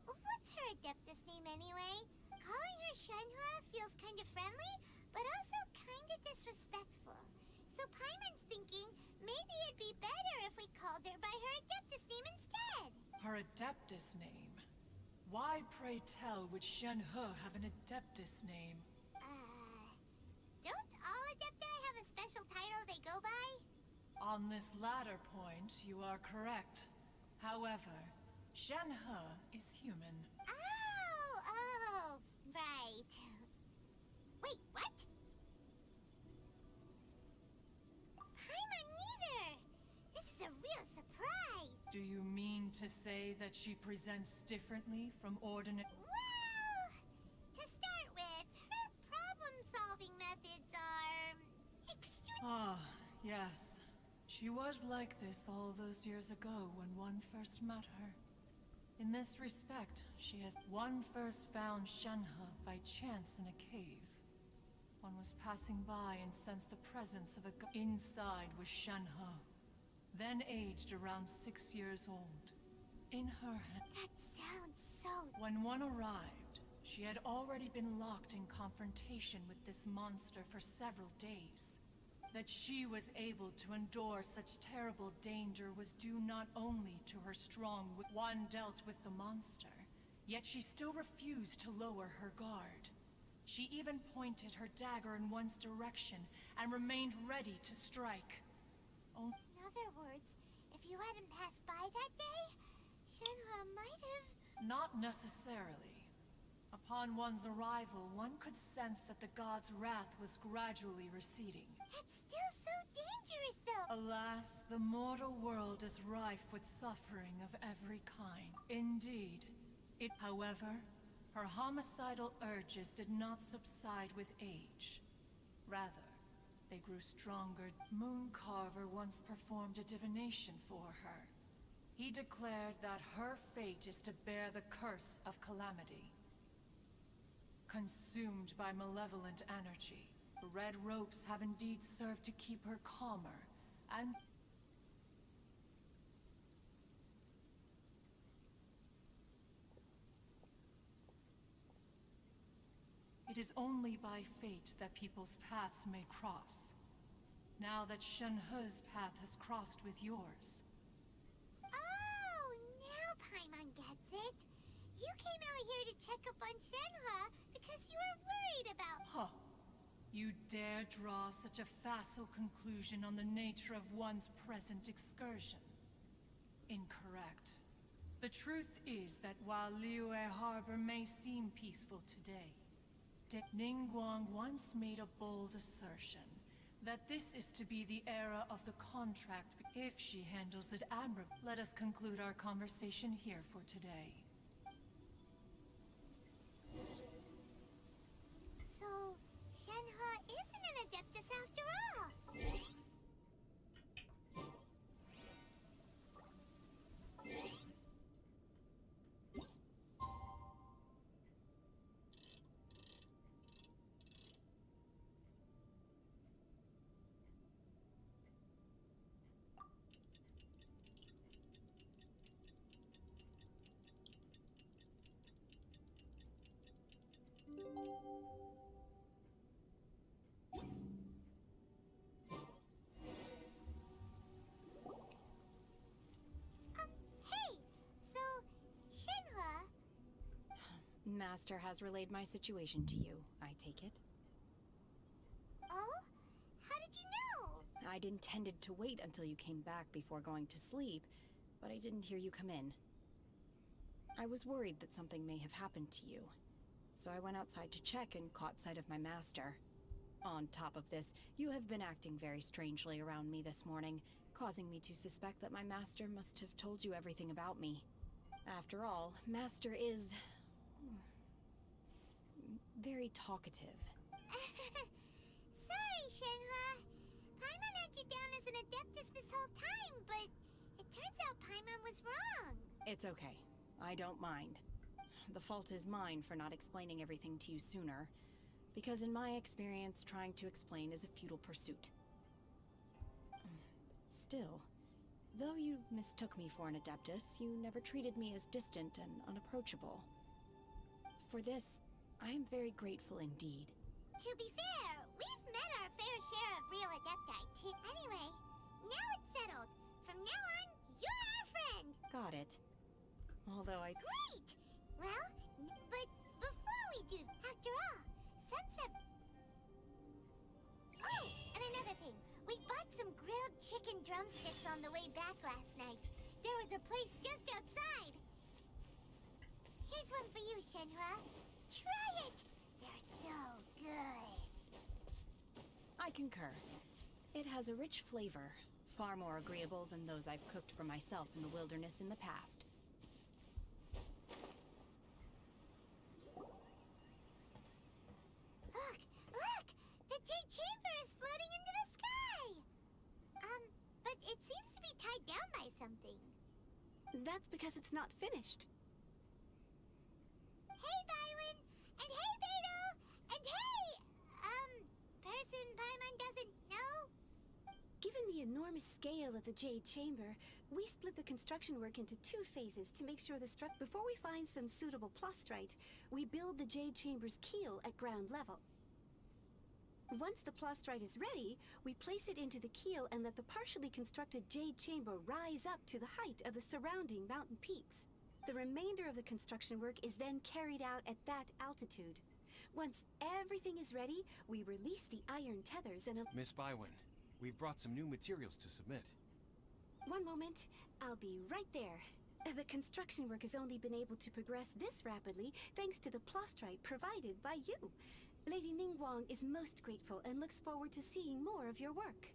Speaker 4: what's her Adeptus name anyway? Calling her Shenhe feels kind of friendly, but also kind of disrespectful. So Paimon's thinking maybe it'd be better if we called her by her Adeptus name instead.
Speaker 16: Her Adeptus name? Why, pray tell, would Shenhe have an Adeptus name?
Speaker 4: Don't all Adepti have a special title they go by?
Speaker 16: On this latter point, you are correct. However, Shenhe is human.
Speaker 4: Oh, right. Wait, what? Paimon neither! This is a real surprise!
Speaker 16: Do you mean to say that she presents differently from ordinary?
Speaker 4: Well, to start with, her problem-solving methods are extreme.
Speaker 16: Ah, yes. She was like this all those years ago when one first met her. In this respect, one first found Shenhe by chance in a cave. One was passing by and sensed the presence of a god. Inside was Shenhe, then aged around 6 years old. In her hand.
Speaker 4: That sounds so...
Speaker 16: When one arrived, she had already been locked in confrontation with this monster for several days. That she was able to endure such terrible danger was due not only to her strong one dealt with the monster, yet she still refused to lower her guard. She even pointed her dagger in one's direction and remained ready to strike.
Speaker 4: In other words, if you hadn't passed by that day, Shenhe might have...
Speaker 16: Not necessarily. Upon one's arrival, one could sense that the god's wrath was gradually receding.
Speaker 4: That's still so dangerous, though!
Speaker 16: Alas, the mortal world is rife with suffering of every kind. Indeed. However, her homicidal urges did not subside with age. Rather, they grew stronger. Mooncarver once performed a divination for her. He declared that her fate is to bear the curse of calamity. Consumed by malevolent energy, the red ropes have indeed served to keep her calmer, and it is only by fate that people's paths may cross. Now that Shenhe's path has crossed with yours.
Speaker 4: Oh, now Paimon gets it. You came out here to check up on Shenhe because you were worried about...
Speaker 16: Huh. You dare draw such a facile conclusion on the nature of one's present excursion? Incorrect. The truth is that while Liyue Harbor may seem peaceful today, Ningguang once made a bold assertion that this is to be the era of the contract if she handles it admirably. Let us conclude our conversation here for today.
Speaker 4: So, Shenhe isn't an Adeptus after all. Hey! So, Shenhe...
Speaker 9: Master has relayed my situation to you, I take it.
Speaker 4: Oh? How did you know?
Speaker 9: I'd intended to wait until you came back before going to sleep, but I didn't hear you come in. I was worried that something may have happened to you, so I went outside to check and caught sight of my master. On top of this, you have been acting very strangely around me this morning, causing me to suspect that my master must have told you everything about me. After all, Master is... very talkative.
Speaker 4: Sorry, Shenhe. Paimon had you down as an Adeptus this whole time, but it turns out Paimon was wrong.
Speaker 9: It's okay. I don't mind. The fault is mine for not explaining everything to you sooner, because in my experience, trying to explain is a futile pursuit. Still, though you mistook me for an Adeptus, you never treated me as distant and unapproachable. For this, I am very grateful indeed.
Speaker 4: To be fair, we've met our fair share of real Adepti, too. Anyway, now it's settled. From now on, you're our friend!
Speaker 9: Got it. Although I...
Speaker 4: Great! Well, but before we do, after all, Sunset... Oh, and another thing. We bought some grilled chicken drumsticks on the way back last night. There was a place just outside. Here's one for you, Shenhe. Try it! They're so good.
Speaker 9: I concur. It has a rich flavor, far more agreeable than those I've cooked for myself in the wilderness in the past.
Speaker 4: Look! Look! The Jade Chamber is floating into the sky! But it seems to be tied down by something.
Speaker 13: That's because it's not finished.
Speaker 4: Hey, Bylin! And hey, Beto! And hey! Person Paimon doesn't know?
Speaker 13: Given the enormous scale of the Jade Chamber, we split the construction work into 2 phases to make sure the before we find some suitable plastrite, we build the Jade Chamber's keel at ground level. Once the plastrite is ready, we place it into the keel and let the partially constructed Jade Chamber rise up to the height of the surrounding mountain peaks. The remainder of the construction work is then carried out at that altitude. Once everything is ready, we release the iron tethers and...
Speaker 7: Miss Bywin, we've brought some new materials to submit.
Speaker 13: One moment, I'll be right there. The construction work has only been able to progress this rapidly thanks to the plastrite provided by you. Lady Ningguang is most grateful and looks forward to seeing more of your work.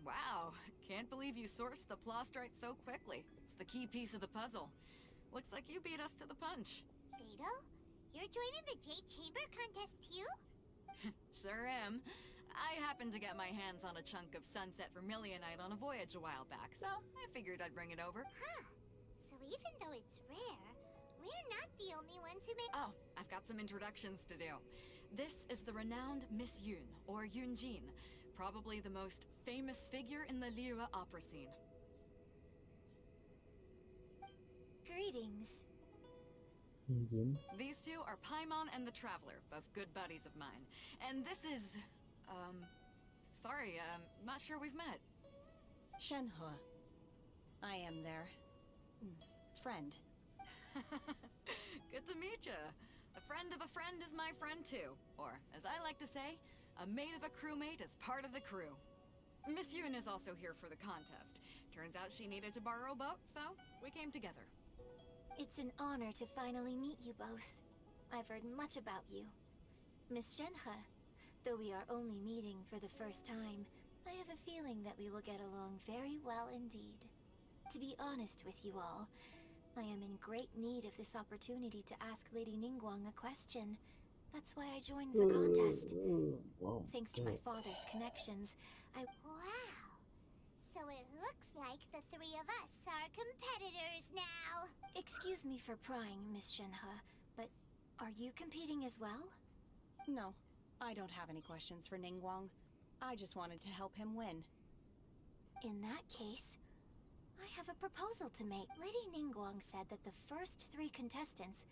Speaker 6: Wow, can't believe you sourced the plastrite so quickly. It's the key piece of the puzzle. Looks like you beat us to the punch.
Speaker 4: Beto? You're joining the Jade Chamber contest too?
Speaker 6: Sure am.
Speaker 14: I happened to get my hands on a chunk of sunset vermilionite on a voyage a while back, so I figured I'd bring it over.
Speaker 4: Huh. So even though it's rare, we're not the only ones who make—
Speaker 14: Oh, I've got some introductions to do. This is the renowned Miss Yun, or Yunjin, probably the most famous figure in the Liyue opera scene.
Speaker 13: Greetings.
Speaker 5: Jin.
Speaker 14: These two are Paimon and the Traveler, both good buddies of mine. And this is, sorry, not sure we've met.
Speaker 9: Shenhe. I am their friend.
Speaker 14: Good to meet you. A friend of a friend is my friend too. Or, as I like to say, a mate of a crewmate is part of the crew. Miss Yun is also here for the contest. Turns out she needed to borrow a boat, so we came together.
Speaker 13: It's an honor to finally meet you both. I've heard much about you. Miss Shenhe, though we are only meeting for the first time, I have a feeling that we will get along very well indeed. To be honest with you all, I am in great need of this opportunity to ask Lady Ningguang a question. That's why I joined the contest.
Speaker 5: Wow.
Speaker 13: Thanks to my father's connections,
Speaker 4: Wow. So it looks like the three of us are competitors now.
Speaker 13: Excuse me for prying, Miss Shenhe, but are you competing as well?
Speaker 9: No, I don't have any questions for Ningguang. I just wanted to help him win.
Speaker 13: In that case, I have a proposal to make. Lady Ningguang said that the first 3 contestants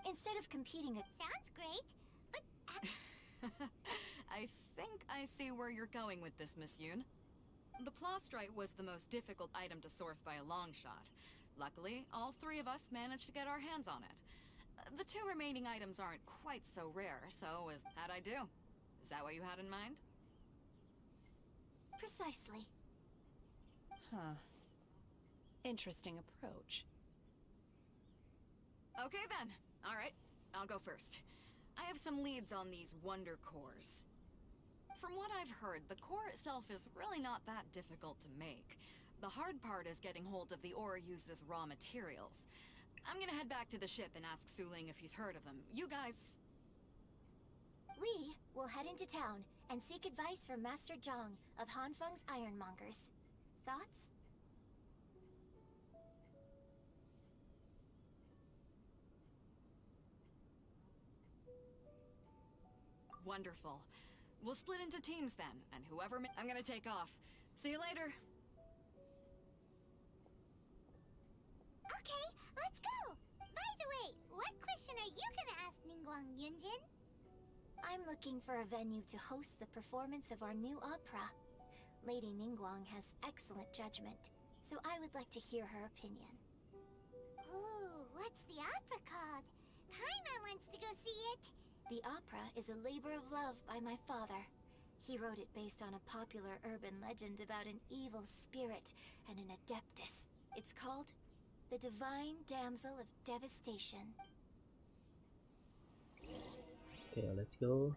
Speaker 13: instead of competing at—
Speaker 4: Sounds great, but
Speaker 14: I think I see where you're going with this, Miss Yun. The plastrite was the most difficult item to source by a long shot. Luckily, all 3 of us managed to get our hands on it. The 2 remaining items aren't quite so rare, so how'd I do? Is that what you had in mind?
Speaker 13: Precisely.
Speaker 9: Huh. Interesting approach.
Speaker 14: Okay then. Alright, I'll go first. I have some leads on these wonder cores. From what I've heard, the core itself is really not that difficult to make. The hard part is getting hold of the ore used as raw materials. I'm gonna head back to the ship and ask Suling if he's heard of them. You guys...
Speaker 13: We will head into town and seek advice from Master Zhang of Hanfeng's Ironmongers. Thoughts?
Speaker 14: Wonderful. We'll split into teams then, and whoever I'm gonna take off. See you later.
Speaker 4: okay, let's go. By the way, what question are you gonna ask Ningguang, Yunjin?
Speaker 13: I'm looking for a venue to host the performance of our new opera. Lady Ningguang has excellent judgment, so I would like to hear her opinion.
Speaker 4: Ooh, what's the opera called? Paimon wants to go see it.
Speaker 13: The opera is a labor of love by my father. He wrote it based on a popular urban legend about an evil spirit and an adeptus. It's called The Divine Damsel of Devastation.
Speaker 5: Okay, let's go.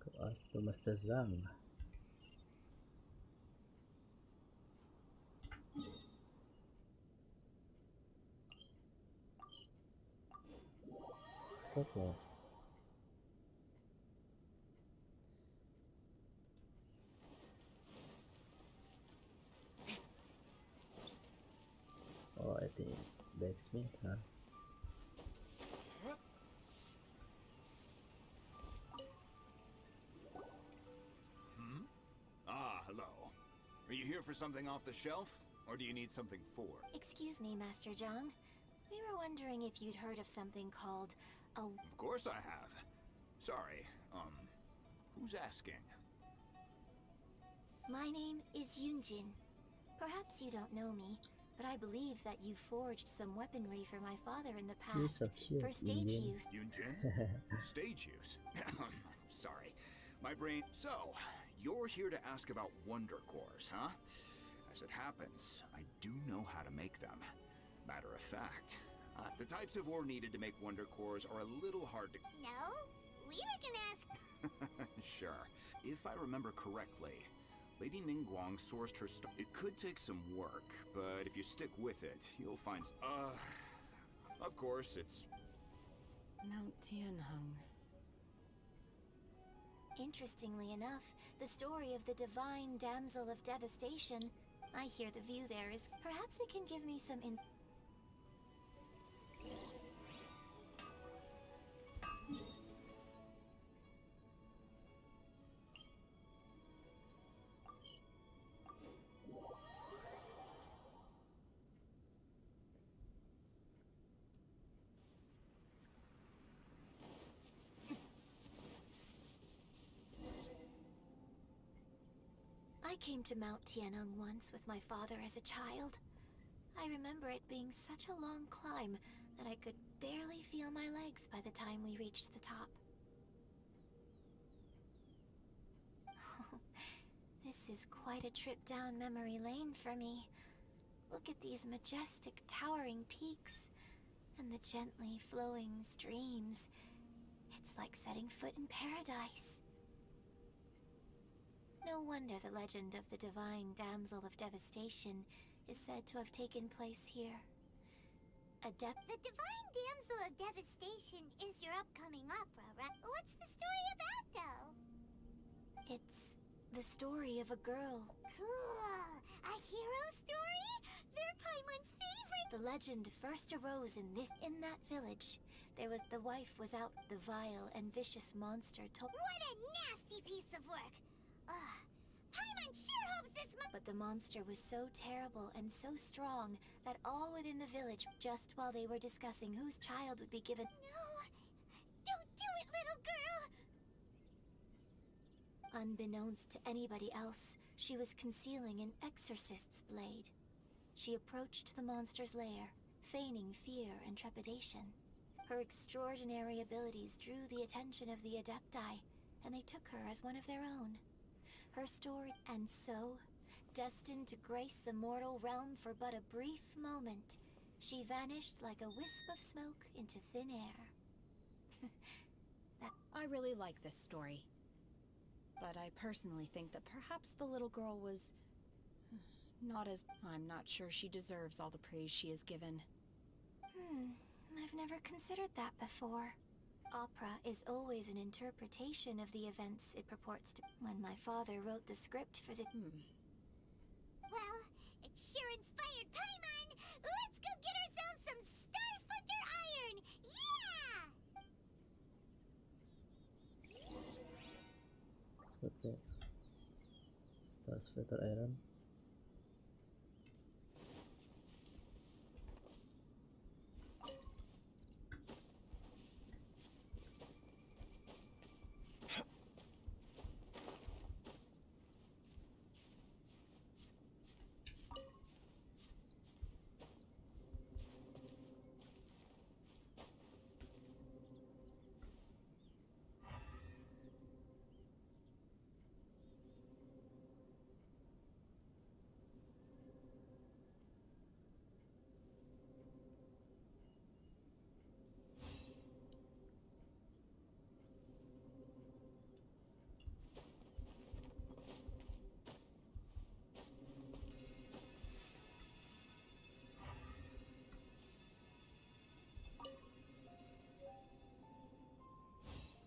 Speaker 5: Go ask to Master Zhang. Fuck off. Oh, I think blacksmith, huh?
Speaker 8: Hello. Are you here for something off the shelf? Or do you need something for?
Speaker 13: Excuse me, Master Zhang. We were wondering if you'd heard of something called a...
Speaker 8: Of course I have. Sorry, who's asking?
Speaker 13: My name is Yunjin. Perhaps you don't know me, but I believe that you forged some weaponry for my father in the
Speaker 5: You're
Speaker 13: past
Speaker 5: so cute,
Speaker 13: for stage
Speaker 5: Yunjin.
Speaker 13: use.
Speaker 8: Yunjin? Stage use? Sorry. My brain... So, you're here to ask about wonder cores, huh? As it happens, I do know how to make them. Matter of fact, the types of ore needed to make wonder cores are a little hard to...
Speaker 4: No, we were gonna ask...
Speaker 8: Sure. If I remember correctly, Lady Ningguang sourced her stuff. It could take some work, but if you stick with it, you'll find... Of course, it's...
Speaker 9: Mount Tianheng.
Speaker 2: Interestingly enough, the story of the divine damsel of devastation, I hear the view there is... Perhaps it can give me some I came to Mount Tianeng once with my father as a child. I remember it being such a long climb that I could barely feel my legs by the time we reached the top. This is quite a trip down memory lane for me. Look at these majestic, towering peaks, and the gently flowing streams. It's like setting foot in paradise. No wonder the legend of the divine damsel of devastation is said to have taken place here.
Speaker 4: The divine damsel of devastation is your upcoming opera, right? What's the story about, though?
Speaker 2: It's the story of a girl.
Speaker 4: Cool! A hero story? They're Paimon's favorite!
Speaker 2: The legend first arose in that village. The wife was out, the vile and vicious monster told...
Speaker 4: What a nasty piece of work! Paimon sure hopes this
Speaker 2: But the monster was so terrible and so strong that all within the village, just while they were discussing whose child would be given...
Speaker 4: No! Don't do it, little girl!
Speaker 2: Unbeknownst to anybody else, she was concealing an exorcist's blade. She approached the monster's lair, feigning fear and trepidation. Her extraordinary abilities drew the attention of the Adepti, and they took her as one of their own. Her story, and so, destined to grace the mortal realm for but a brief moment, she vanished like a wisp of smoke into thin air.
Speaker 9: I really like this story. But I personally think that perhaps the little girl was... not as... I'm not sure she deserves all the praise she is given.
Speaker 2: I've never considered that before. Opera is always an interpretation of the events it purports to... When my father wrote the script for the...
Speaker 4: Well, it sure inspired Paimon! Let's go get ourselves some Star Splinter Iron! Yeah!
Speaker 5: What this? Star Splitter Iron.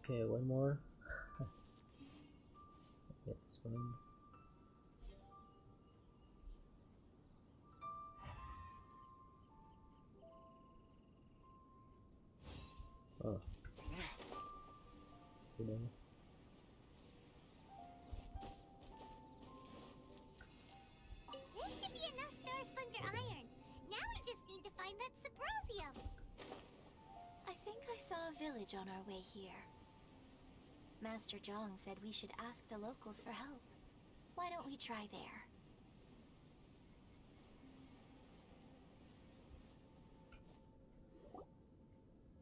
Speaker 5: Okay, one more. Get this one. Oh. Sitting.
Speaker 4: This should be enough Star Splinter Iron. Now we just need to find that Subrosium.
Speaker 2: I think I saw a village on our way here. Master Zhong said we should ask the locals for help. Why don't we try there?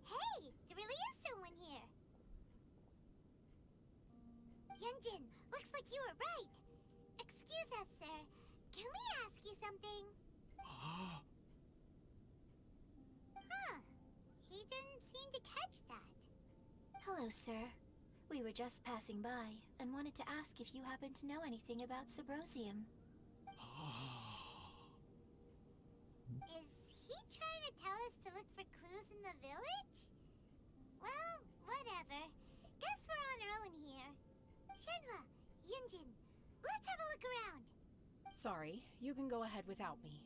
Speaker 4: Hey, there really is someone here. Yunjin, looks like you were right. Excuse us, sir. Can we ask you something? Huh. He didn't seem to catch that.
Speaker 2: Hello, sir. We were just passing by and wanted to ask if you happen to know anything about Subrosium.
Speaker 4: Is he trying to tell us to look for clues in the village? Well, whatever. Guess we're on our own here. Shenhua, Yunjin, let's have a look around.
Speaker 9: Sorry, you can go ahead without me.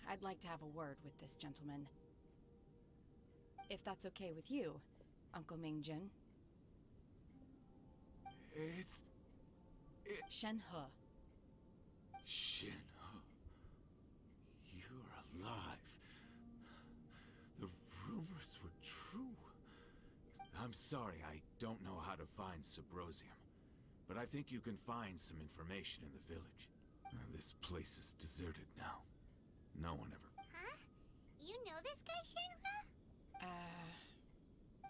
Speaker 9: I'd like to have a word with this gentleman. If that's okay with you, Uncle Mingjin. Shenhe.
Speaker 8: Shenhe. You're alive. The rumors were true. I'm sorry, I don't know how to find Subrosium, but I think you can find some information in the village. This place is deserted now. No one ever...
Speaker 4: Huh? You know this guy, Shenhua?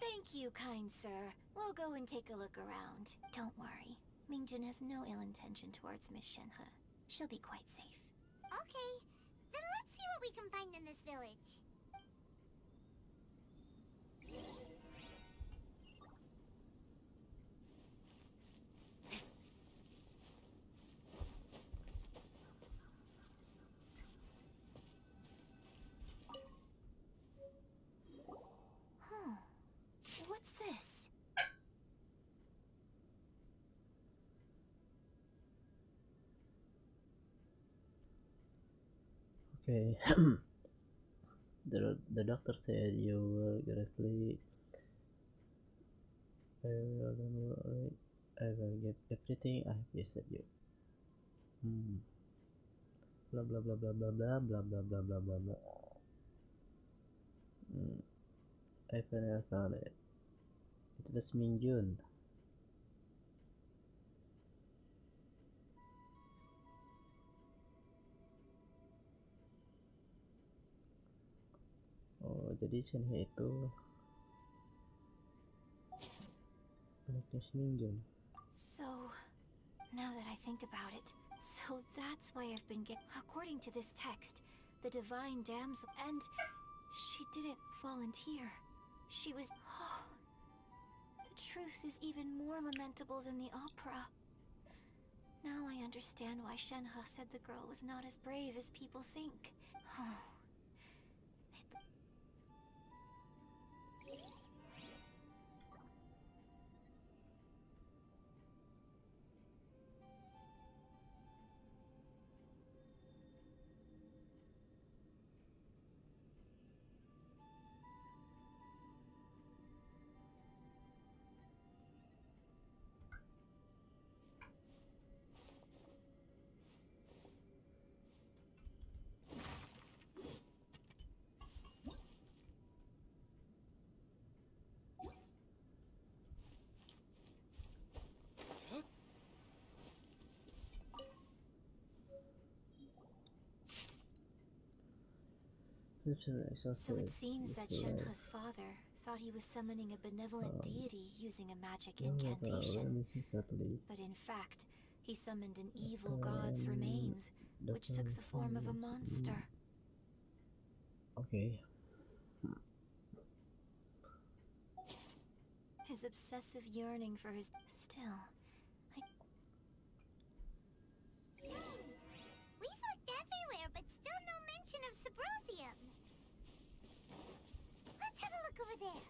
Speaker 2: Thank you, kind sir. We'll go and take a look around. Don't worry. Mingjin has no ill intention towards Miss Shenhe. She'll be quite safe.
Speaker 4: Okay, then let's see what we can find in this village.
Speaker 2: Huh. What's this?
Speaker 5: Okay. The doctor said you were gravely. I will give everything I have visited you. Blah blah blah blah blah blah blah blah blah blah blah blah. I finally found it. It was Mingjun. Oh, jadi Shenhe itu anaknya si Mingjun.
Speaker 2: So, now that I think about it, so that's why I've been according to this text, the divine damsel, and she didn't volunteer. She was... Oh, the truth is even more lamentable than the opera. Now I understand why Shenhe said the girl was not as brave as people think. Oh. So it seems that Shenhe's father thought he was summoning a benevolent deity using a magic incantation. But in fact, he summoned an evil god's remains, which took the form of a monster.
Speaker 5: Okay.
Speaker 2: His obsessive yearning for his... Still,
Speaker 4: We've looked everywhere, but still no mention of Subrosium. Let's have a look over there.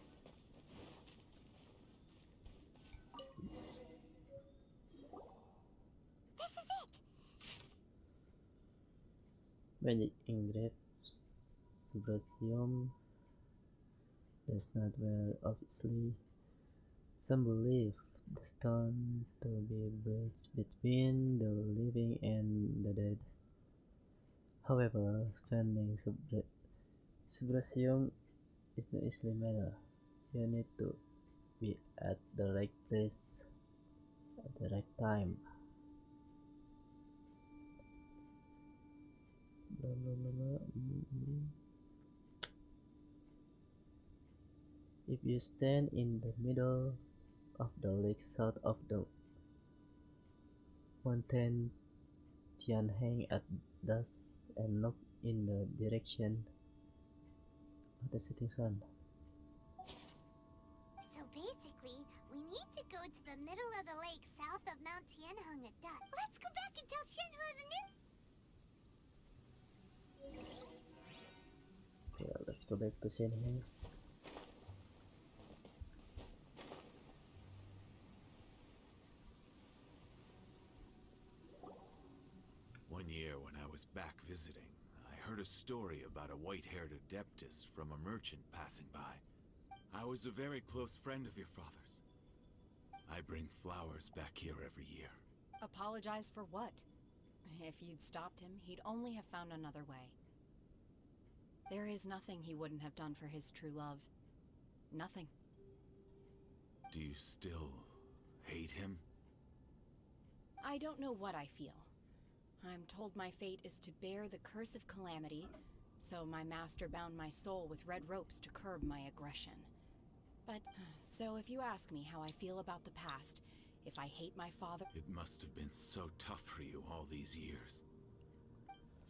Speaker 4: This is it!
Speaker 5: Magic engraved Subrosium does not well, obviously. Some believe the stone to be a bridge between the living and the dead. However, finding Subrosium is no easy matter. You need to be at the right place at the right time. Blah, blah, blah, blah. If you stand in the middle of the lake south of the mountain Tianheng at dusk and look in the direction of the setting sun.
Speaker 4: So basically, we need to go to the middle of the lake south of Mount Tianheng at dusk. Let's go back and tell Shenhe the news.
Speaker 5: Yeah, let's go back to Shenhe.
Speaker 17: heard a story about a white-haired adeptus from a merchant passing by. I was a very close friend of your father's. I bring flowers back here every year.
Speaker 9: Apologize for what? If you'd stopped him, he'd only have found another way. There is nothing he wouldn't have done for his true love. Nothing.
Speaker 17: Do you still hate him?
Speaker 9: I don't know what I feel. I'm told my fate is to bear the curse of calamity, so my master bound my soul with red ropes to curb my aggression. But, so if you ask me how I feel about the past, if I hate my father...
Speaker 17: It must have been so tough for you all these years.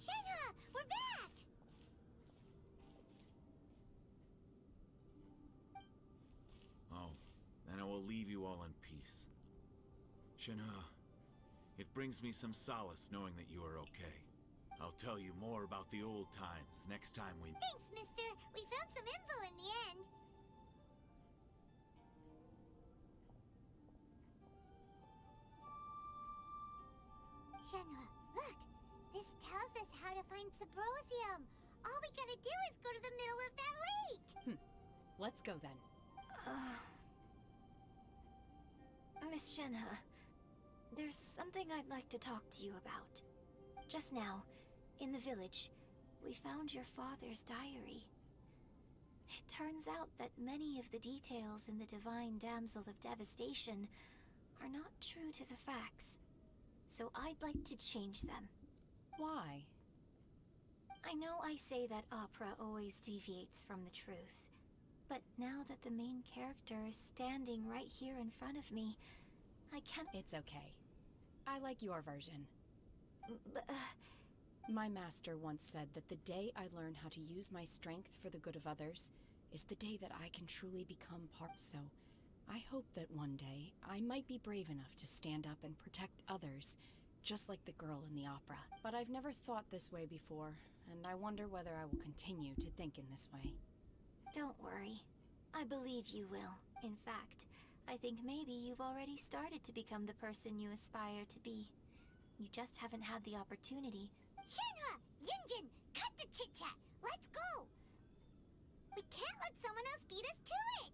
Speaker 4: Shenhe! We're back!
Speaker 17: Oh, then I will leave you all in peace. Shenhe, it brings me some solace knowing that you are okay. I'll tell you more about the old times next time we...
Speaker 4: Thanks, mister. We found some info in the end. Shenhe, look! This tells us how to find Sabrosium. All we gotta do is go to the middle of that lake.
Speaker 9: Let's go then.
Speaker 18: Miss Shenhe, there's something I'd like to talk to you about. Just now, in the village, we found your father's diary. It turns out that many of the details in the Divine Damsel of Devastation are not true to the facts. So I'd like to change them.
Speaker 9: Why?
Speaker 18: I know I say that opera always deviates from the truth, but now that the main character is standing right here in front of me, I can't...
Speaker 9: It's okay. I like your version.
Speaker 18: But,
Speaker 9: my master once said that the day I learn how to use my strength for the good of others is the day that I can truly become part. So, I hope that one day I might be brave enough to stand up and protect others, just like the girl in the opera. But I've never thought this way before, and I wonder whether I will continue to think in this way.
Speaker 18: Don't worry. I believe you will. In fact, I think maybe you've already started to become the person you aspire to be. You just haven't had the opportunity.
Speaker 4: Shenhe! Yunjin! Cut the chit-chat! Let's go! We can't let someone else beat us to it!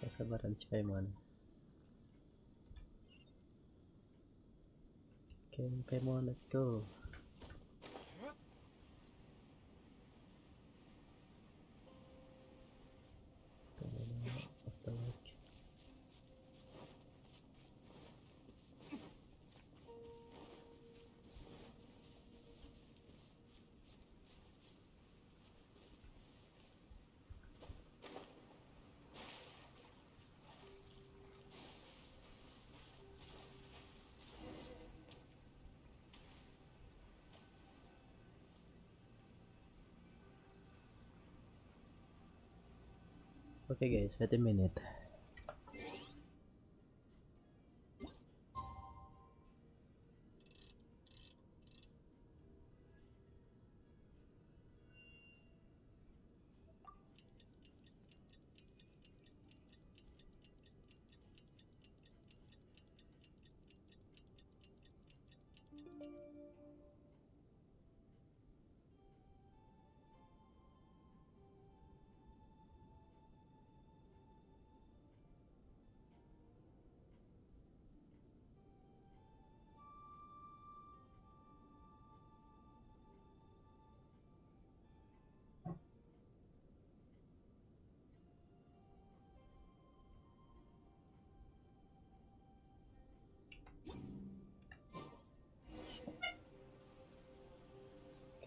Speaker 5: Kesabaran si Paimon. Okay, Paimon, let's go. Of the lake. Okay guys, wait a minute.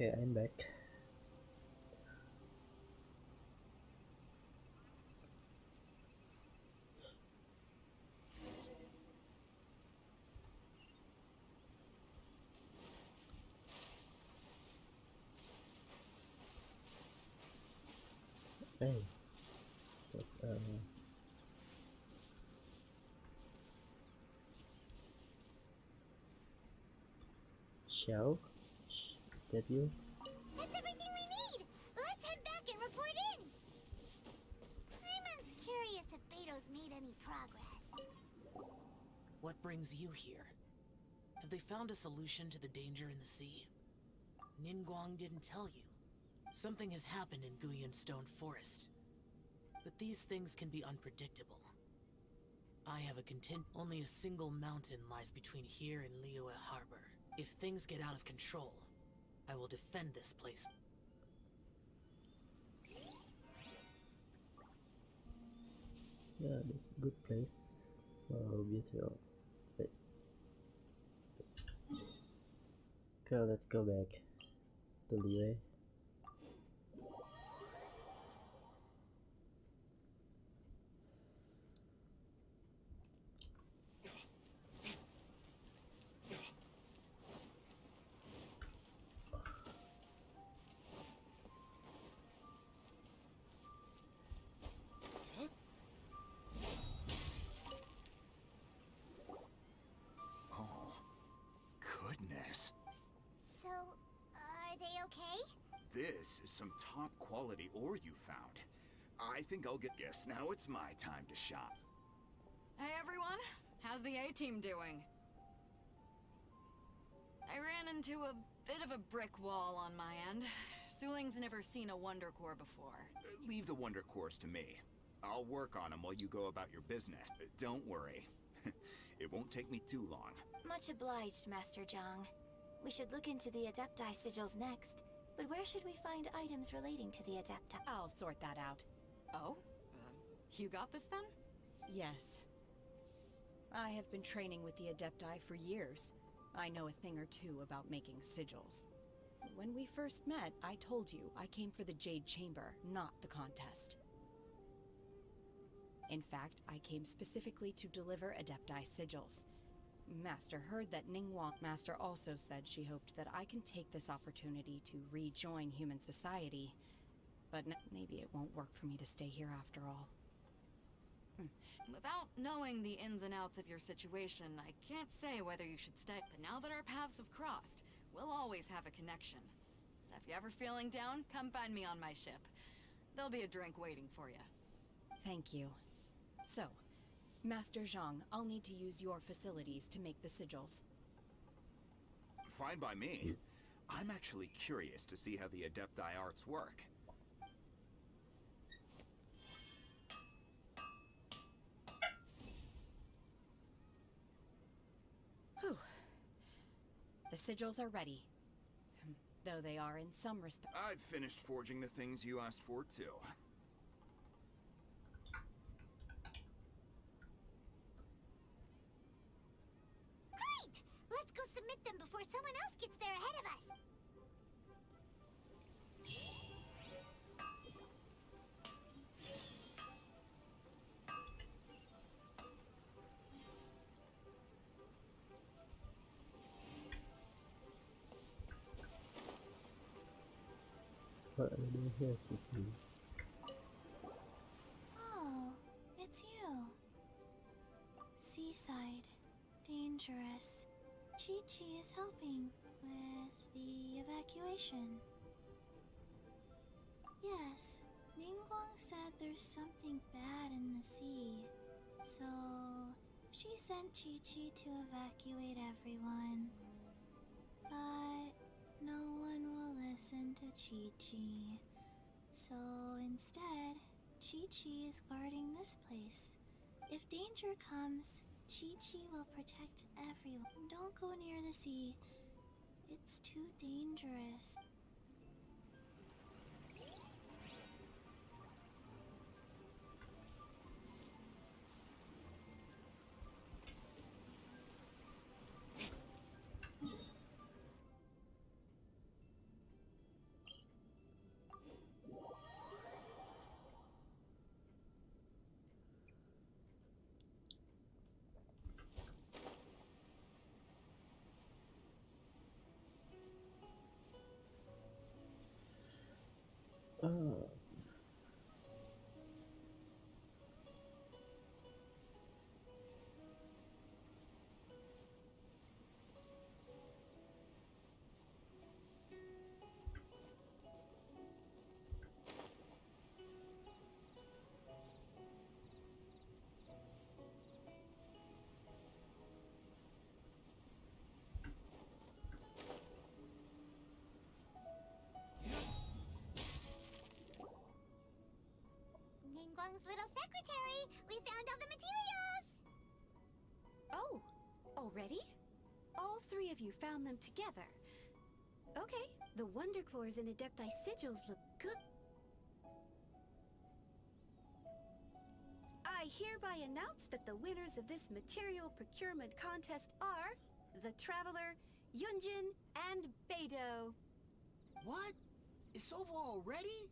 Speaker 5: Okay, I'm back. Hey, what's Xiao? Is that you?
Speaker 4: That's everything we need! Let's head back and report in! Paimon's curious if Beto's made any progress.
Speaker 19: What brings you here? Have they found a solution to the danger in the sea? Ningguang didn't tell you. Something has happened in Guyun Stone Forest. But these things can be unpredictable. I have only a single mountain lies between here and Liyue Harbor. If things get out of control, I will defend this place.
Speaker 5: Yeah, this is a good place. So beautiful place. Okay, let's go back to Liyue.
Speaker 4: So, are they okay?
Speaker 8: This is some top quality ore you found. I think I'll get guess. Now it's my time to shop.
Speaker 14: Hey everyone, how's the A-team doing? I ran into a bit of a brick wall on my end. Suling's never seen a Wonder Core before.
Speaker 8: Leave the Wonder Cores to me. I'll work on them while you go about your business. Don't worry. It won't take me too long.
Speaker 18: Much obliged, Master Zhang. We should look into the Adepti sigils next. But where should we find items relating to the Adepti?
Speaker 9: I'll sort that out.
Speaker 14: Oh? You got this then?
Speaker 9: Yes. I have been training with the Adepti for years. I know a thing or two about making sigils. When we first met, I told you I came for the Jade Chamber, not the contest. In fact, I came specifically to deliver Adepti sigils. Master heard that Ningguang. Master also said she hoped that I can take this opportunity to rejoin human society. But maybe it won't work for me to stay here after all.
Speaker 14: Without knowing the ins and outs of your situation, I can't say whether you should stay. But now that our paths have crossed, we'll always have a connection. So if you're ever feeling down, come find me on my ship. There'll be a drink waiting for you.
Speaker 9: Thank you. So, Master Zhang, I'll need to use your facilities to make the sigils.
Speaker 8: Fine by me. I'm actually curious to see how the Adepti arts work.
Speaker 9: Whew. The sigils are ready. Though they are in some respect.
Speaker 8: I've finished forging the things you asked for, too.
Speaker 4: Great! Let's go submit them before someone else gets there ahead of us.
Speaker 5: What are you doing here, Titi?
Speaker 18: Oh, it's you. Seaside. Dangerous. Chi-Chi is helping with the evacuation. Yes, Ningguang said there's something bad in the sea. So, she sent Chi-Chi to evacuate everyone. But no one will listen to Chi-Chi. So instead, Chi-Chi is guarding this place. If danger comes, Chi-Chi will protect everyone. Don't go near the sea. It's too dangerous.
Speaker 13: three of you found them together. Okay, the Wonder Cores and Adepti Sigils look good. I hereby announce that the winners of this material procurement contest are the Traveler, Yunjin, and Beidou.
Speaker 3: What? It's over already?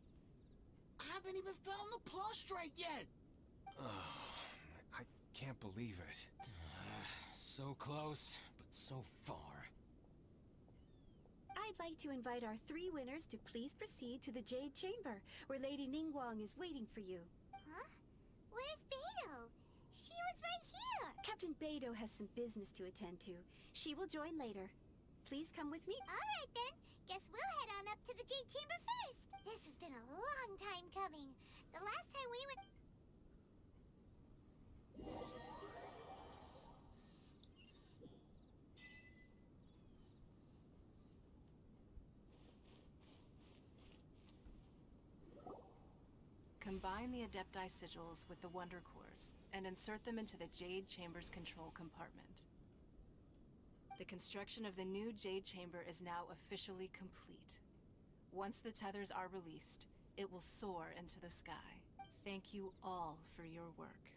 Speaker 3: I haven't even found the Plustrite yet!
Speaker 10: I can't believe it. So close, but so far.
Speaker 13: I'd like to invite our three winners to please proceed to the Jade Chamber, where Lady Ningguang is waiting for you.
Speaker 4: Huh? Where's Beidou? She was right here!
Speaker 13: Captain Beidou has some business to attend to. She will join later. Please come with me.
Speaker 4: Alright then. Guess we'll head on up to the Jade Chamber first. This has been a long time coming. The last time we went...
Speaker 6: Combine the Adepti Sigils with the Wonder Cores and insert them into the Jade Chamber's control compartment. The construction of the new Jade Chamber is now officially complete. Once the tethers are released, it will soar into the sky. Thank you all for your work.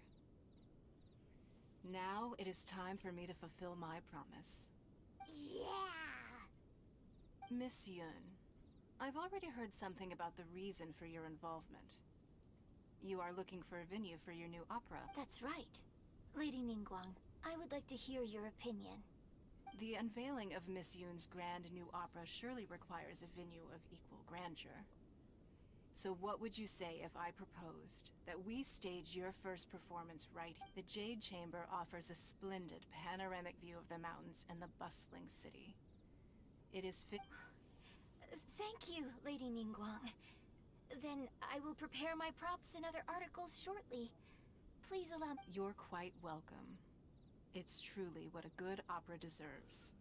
Speaker 6: Now it is time for me to fulfill my promise.
Speaker 4: Yeah!
Speaker 6: Miss Yun, I've already heard something about the reason for your involvement. You are looking for a venue for your new opera.
Speaker 18: That's right. Lady Ningguang, I would like to hear your opinion.
Speaker 6: The unveiling of Miss Yun's grand new opera surely requires a venue of equal grandeur. So what would you say if I proposed that we stage your first performance right here? The Jade Chamber offers a splendid panoramic view of the mountains and the bustling city. It is fit...
Speaker 18: Thank you, Lady Ningguang. Then I will prepare my props and other articles shortly. Please allow...
Speaker 6: You're quite welcome. It's truly what a good opera deserves.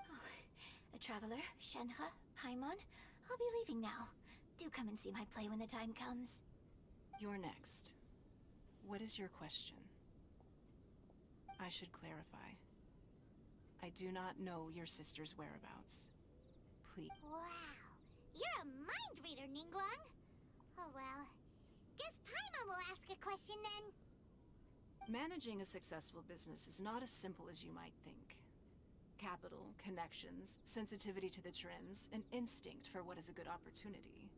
Speaker 18: Oh, a traveler, Shenhe, Paimon, I'll be leaving now. Do come and see my play when the time comes.
Speaker 6: You're next. What is your question? I should clarify. I do not know your sister's whereabouts. Please.
Speaker 4: Wow. You're a mind reader, Ningguang. Oh well. Guess Paimon will ask a question then.
Speaker 6: Managing a successful business is not as simple as you might think. Capital, connections, sensitivity to the trends, and instinct for what is a good opportunity.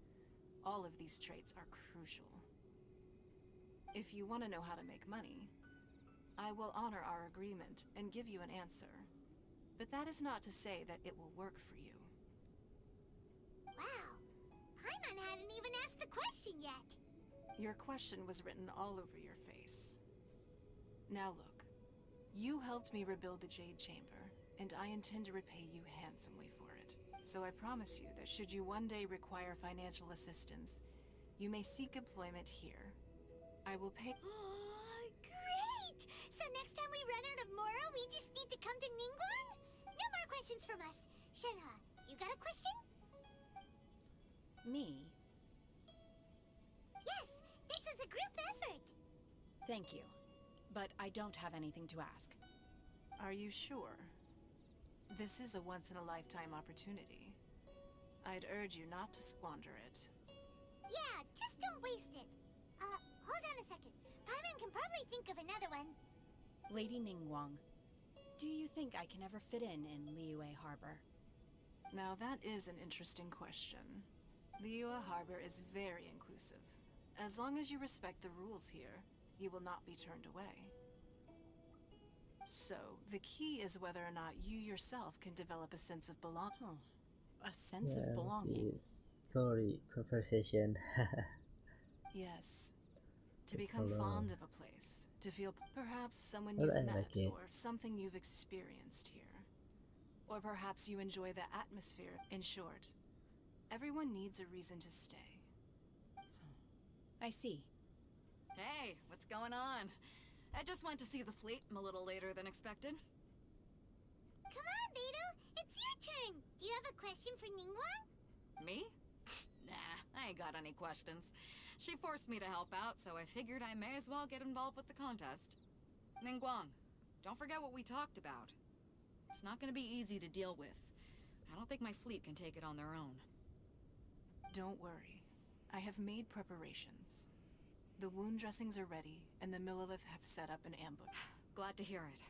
Speaker 6: All of these traits are crucial. If you want to know how to make money, I will honor our agreement and give you an answer. But that is not to say that it will work for you.
Speaker 4: Wow. Paimon hadn't even asked the question yet.
Speaker 6: Your question was written all over your face. Now look, you helped me rebuild the Jade Chamber, and I intend to repay you handsomely for it. So I promise you that should you one day require financial assistance, you may seek employment here. I will pay...
Speaker 4: Oh, great! So next time we run out of Moro, we just need to come to Ningguang? No more questions from us. Shenhe, you got a question?
Speaker 9: Me?
Speaker 4: Yes, this is a group effort.
Speaker 9: Thank you. But I don't have anything to ask.
Speaker 6: Are you sure? This is a once-in-a-lifetime opportunity. I'd urge you not to squander it.
Speaker 4: Yeah, just don't waste it. Hold on a second. Paimon can probably think of another one.
Speaker 9: Lady Ningguang, do you think I can ever fit in Liyue Harbor?
Speaker 6: Now that is an interesting question. Liyue Harbor is very inclusive. As long as you respect the rules here, you will not be turned away. So, the key is whether or not you yourself can develop a sense of belonging.
Speaker 9: Oh, a sense of belonging.
Speaker 5: Story conversation.
Speaker 6: Yes. To become fond of a place. To feel perhaps someone
Speaker 5: Well,
Speaker 6: you've
Speaker 5: I
Speaker 6: met,
Speaker 5: like it.
Speaker 6: or something you've experienced here. Or perhaps you enjoy the atmosphere. In short, everyone needs a reason to stay.
Speaker 9: I see.
Speaker 14: Hey, what's going on? I just went to see the fleet. I'm a little later than expected.
Speaker 4: Come on, Beidou. It's your turn. Do you have a question for Ningguang?
Speaker 14: Me? Nah, I ain't got any questions. She forced me to help out, so I figured I may as well get involved with the contest. Ningguang, don't forget what we talked about. It's not gonna be easy to deal with. I don't think my fleet can take it on their own.
Speaker 6: Don't worry. I have made preparations. The wound dressings are ready, and the Millilith have set up an ambush.
Speaker 14: Glad to hear it.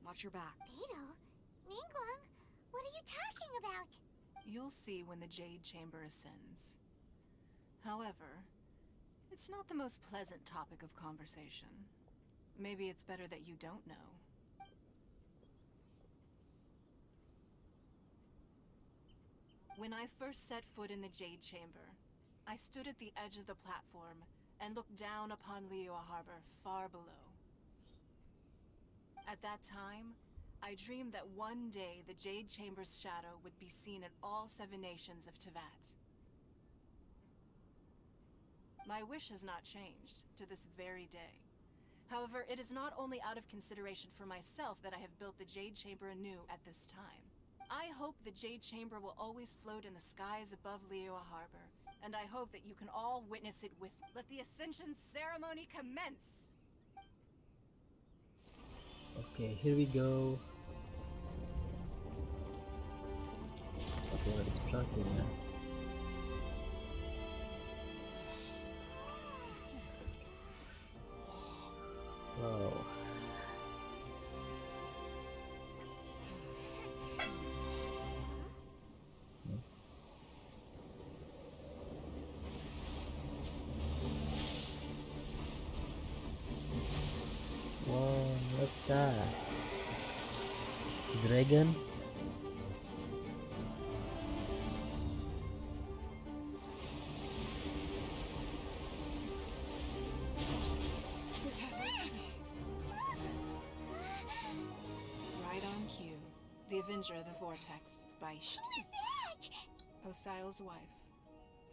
Speaker 14: Watch your back.
Speaker 4: Beidou? Ningguang? What are you talking about?
Speaker 6: You'll see when the Jade Chamber ascends. However, it's not the most pleasant topic of conversation. Maybe it's better that you don't know. When I first set foot in the Jade Chamber, I stood at the edge of the platform and looked down upon Liyue Harbor far below. At that time, I dreamed that one day the Jade Chamber's shadow would be seen in all 7 nations of Teyvat. My wish has not changed to this very day. However, it is not only out of consideration for myself that I have built the Jade Chamber anew at this time. I hope the Jade Chamber will always float in the skies above Liyue Harbor, and I hope that you can all witness it with me. Let the Ascension ceremony commence!
Speaker 5: Okay, here we go. Okay, let's plug in now. Wow. Wow, what's that? It's a dragon?
Speaker 6: Right on cue. The Avenger of the Vortex, Beisht.
Speaker 4: Who is that?
Speaker 6: Osial's wife.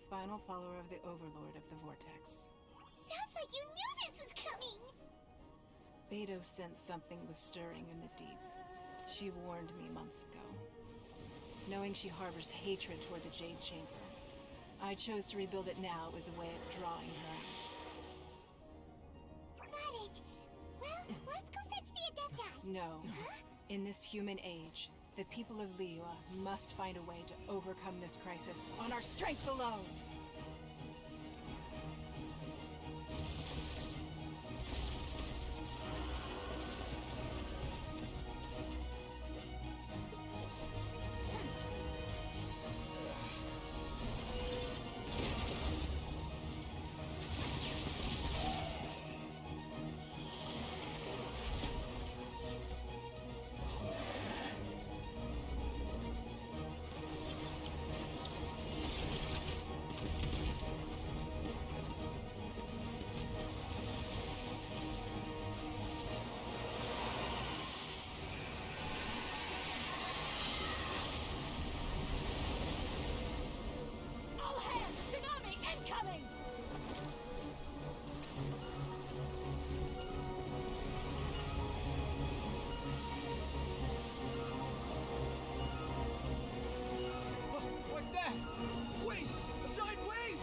Speaker 6: Final follower of the Overlord of the Vortex.
Speaker 4: Sounds like you knew this was coming!
Speaker 6: Beidou sensed something was stirring in the deep. She warned me months ago. Knowing she harbors hatred toward the Jade Chamber, I chose to rebuild it now as a way of drawing her out.
Speaker 4: Got it. Well, let's go fetch the Adepti.
Speaker 6: No. In this human age, the people of Liyue must find a way to overcome this crisis on our strength alone!
Speaker 12: All hands! Tsunami incoming!
Speaker 10: What's that? Wait! A giant wave!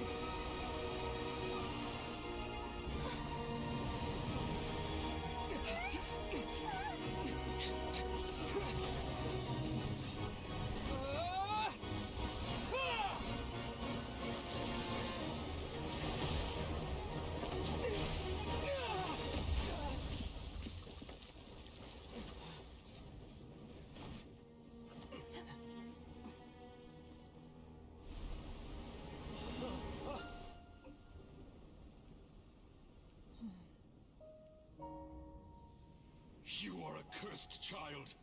Speaker 20: You are a cursed child.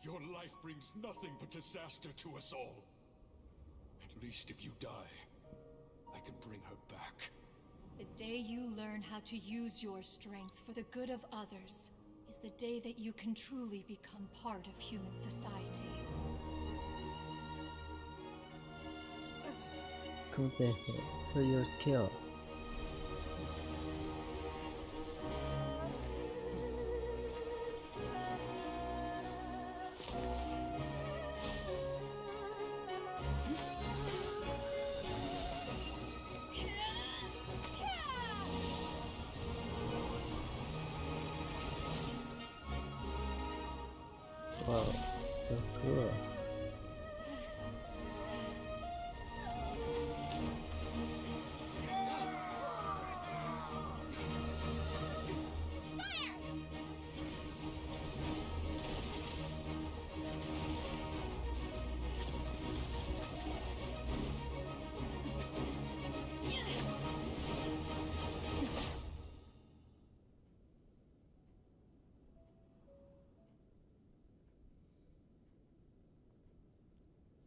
Speaker 20: Your life brings nothing but disaster to us all. At least if you die, I can bring her back.
Speaker 16: The day you learn how to use your strength for the good of others is the day that you can truly become part of human society.
Speaker 5: So your skill. Wow,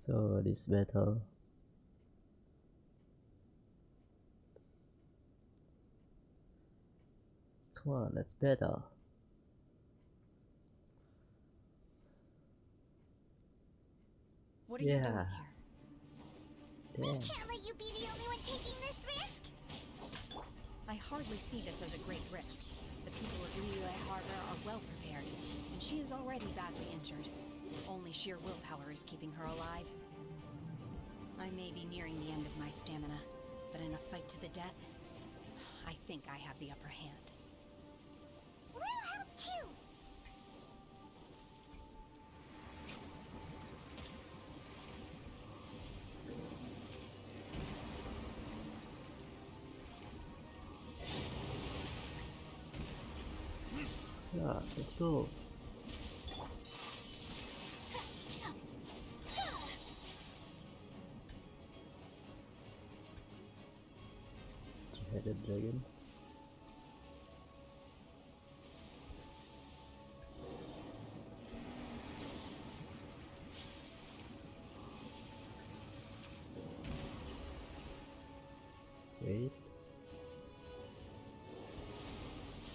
Speaker 5: So this battle. Come on, let's battle.
Speaker 9: What are you doing here?
Speaker 5: Damn.
Speaker 4: Can't let you be the only one taking this risk.
Speaker 9: I hardly see this as a great risk. The people of Liyue Harbor are well prepared, and she is already badly injured. Only sheer willpower is keeping her alive. I may be nearing the end of my stamina, but in a fight to the death, I think I have the upper hand.
Speaker 4: We'll help too.
Speaker 5: Yeah, let's go. Three-headed dragon. Wait.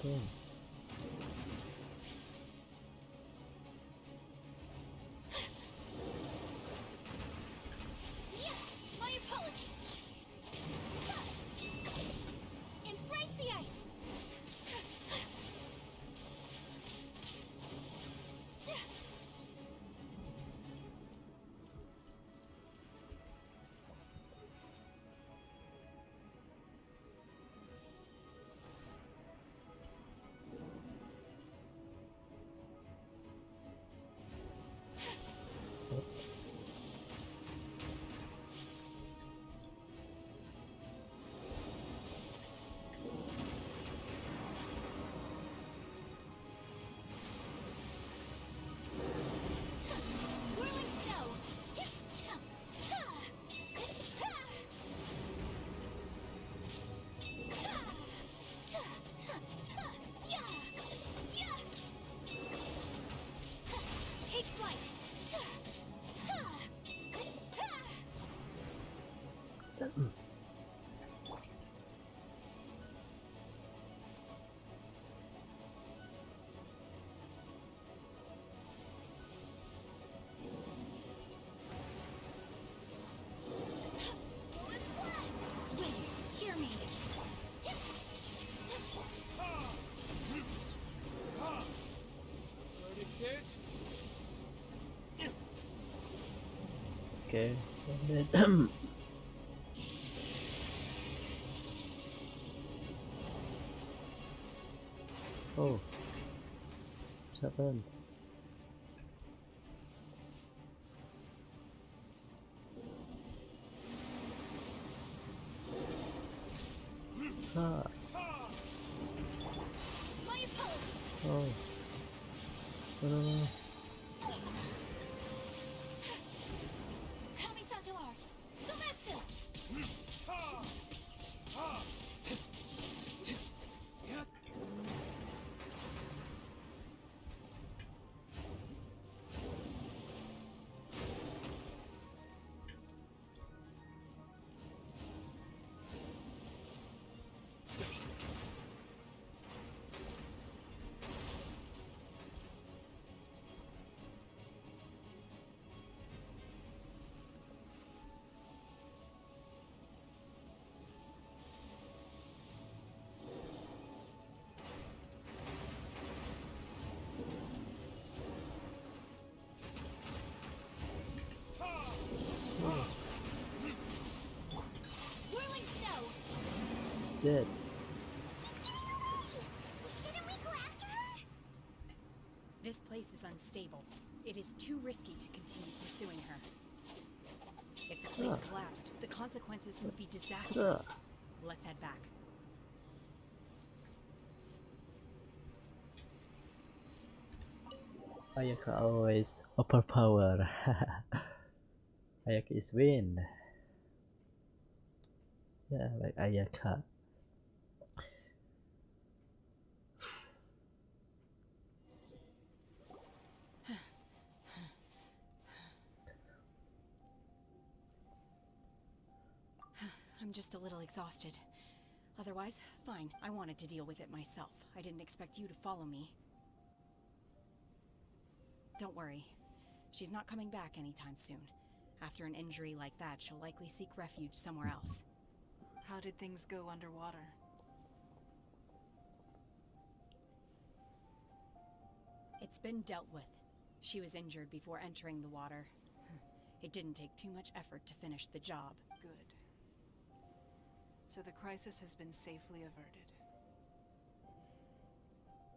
Speaker 5: Damn.
Speaker 2: My apologies. Embrace the ice. Whirling snow. Take flight. Wait, hear me.
Speaker 5: Okay. And then oh, what's happened? Ah.
Speaker 2: My apologies.
Speaker 5: Oh. No.
Speaker 2: Kamisato art. Sometsu. Whirling snow.
Speaker 5: Dead.
Speaker 4: Shouldn't we go after her?
Speaker 9: This place is unstable. It is too risky to continue pursuing her. If the place collapsed, the consequences would be disastrous. Let's head back.
Speaker 5: Ayaka always overpower. Ayaka is win. Yeah, like Ayaka.
Speaker 9: I'm just a little exhausted. Otherwise, fine. I wanted to deal with it myself. I didn't expect you to follow me. Don't worry. She's not coming back anytime soon. After an injury like that, she'll likely seek refuge somewhere else.
Speaker 6: How did things go underwater?
Speaker 9: It's been dealt with. She was injured before entering the water. It didn't take too much effort to finish the job.
Speaker 6: Good. So the crisis has been safely averted.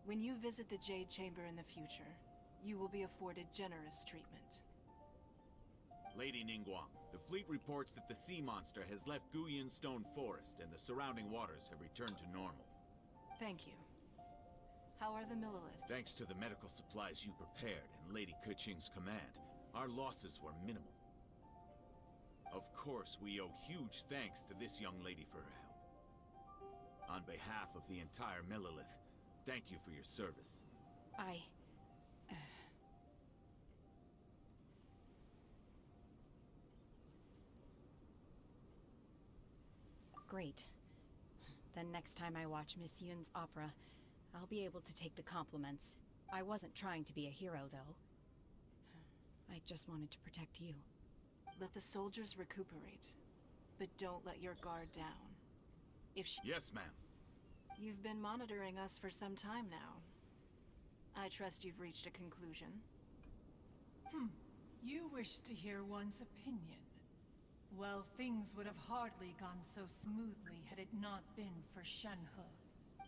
Speaker 6: When you visit the Jade Chamber in the future, you will be afforded generous treatment.
Speaker 17: Lady Ningguang, the fleet reports that the sea monster has left Guyan Stone Forest and the surrounding waters have returned to normal.
Speaker 6: Thank you. How are the Millilith?
Speaker 17: Thanks to the medical supplies you prepared and Lady Keqing's command, our losses were minimal. Of course, we owe huge thanks to this young lady for her help. On behalf of the entire Millilith, thank you for your service.
Speaker 9: Great. Then next time I watch Miss Yun's opera, I'll be able to take the compliments. I wasn't trying to be a hero, though. I just wanted to protect you.
Speaker 6: Let the soldiers recuperate, but don't let your guard down. If she—
Speaker 17: Yes, ma'am.
Speaker 6: You've been monitoring us for some time now. I trust you've reached a conclusion.
Speaker 16: You wish to hear one's opinion. Well, things would have hardly gone so smoothly had it not been for Shenhe.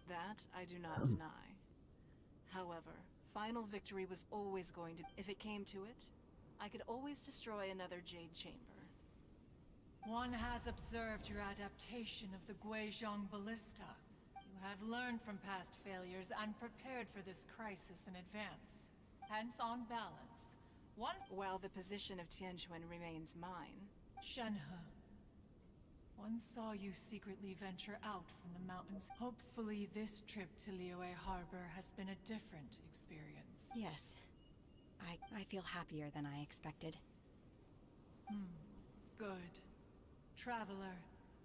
Speaker 6: That I do not deny. However, final victory was always going to— If it came to it, I could always destroy another Jade Chamber.
Speaker 16: One has observed your adaptation of the Guizhong Ballista. You have learned from past failures and prepared for this crisis in advance. Hence, on balance,
Speaker 6: while the position of Tianquan remains mine.
Speaker 16: Shenhe, one saw you secretly venture out from the mountains. Hopefully this trip to Liyue Harbor has been a different experience.
Speaker 9: Yes. I feel happier than I expected.
Speaker 16: Good. Traveler,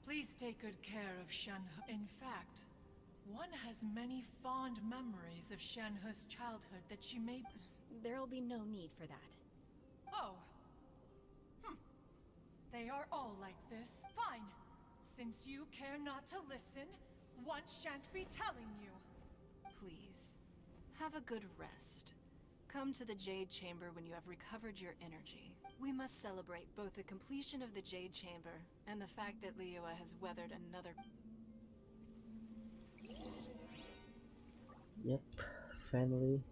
Speaker 16: please take good care of Shenhe. In fact, one has many fond memories of Shenhe's childhood that she may—
Speaker 9: There'll be no need for that.
Speaker 16: Oh. They are all like this. Fine. Since you care not to listen, one shan't be telling you.
Speaker 6: Please, have a good rest. Come to the Jade Chamber when you have recovered your energy. We must celebrate both the completion of the Jade Chamber and the fact that Liyue has weathered another—
Speaker 5: Yep, finally.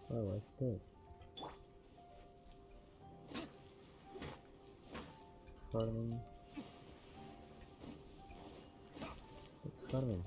Speaker 5: Oh, what's this? Farming. It's farming.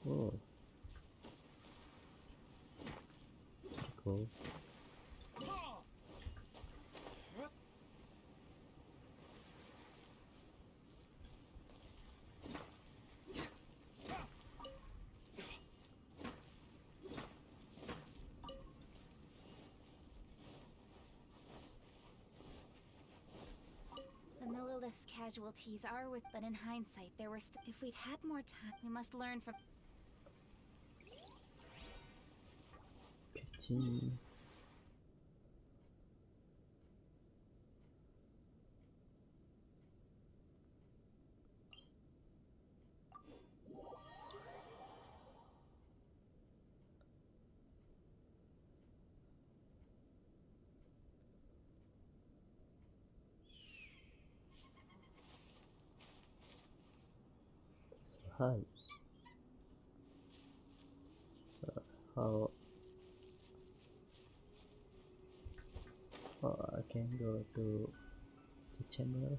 Speaker 5: Oh, that's cool.
Speaker 12: The Millilith's casualties are but in hindsight, there were if we'd had more time, we must learn from—
Speaker 5: Continue. So high.
Speaker 1: how I can go to the chamber.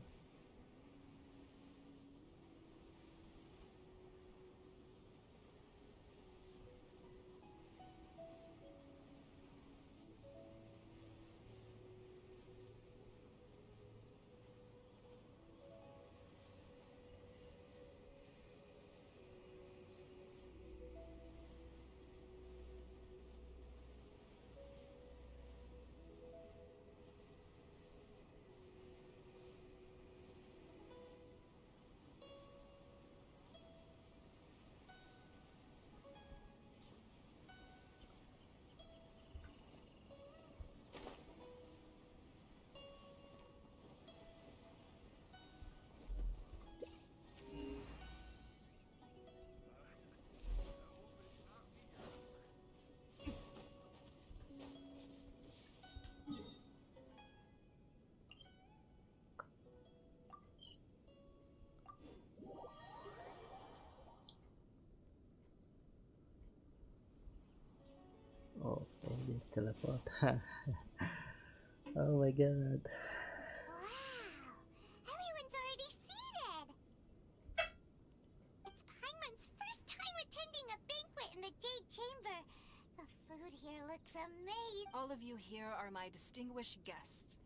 Speaker 1: Oh, and this teleport. Oh my god.
Speaker 4: Everyone's already seated! It's Paimon's first time attending a banquet in the Jade Chamber. The food here looks amazing.
Speaker 6: All of you here are my distinguished guests.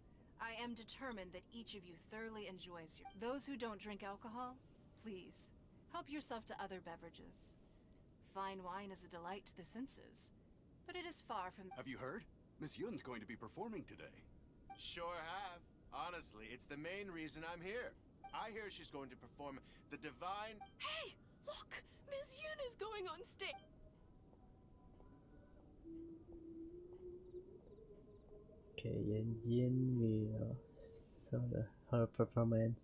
Speaker 6: I am determined that each of you thoroughly enjoys your... Those who don't drink alcohol, please, help yourself to other beverages. Fine wine is a delight to the senses, but it is far from...
Speaker 21: Have you heard? Miss Yun's going to be performing today.
Speaker 15: Sure have. Honestly, it's the main reason I'm here. I hear she's going to perform the divine...
Speaker 16: Hey! Look! Miss Yun is going on stage!
Speaker 1: Okay, Jin will show her performance.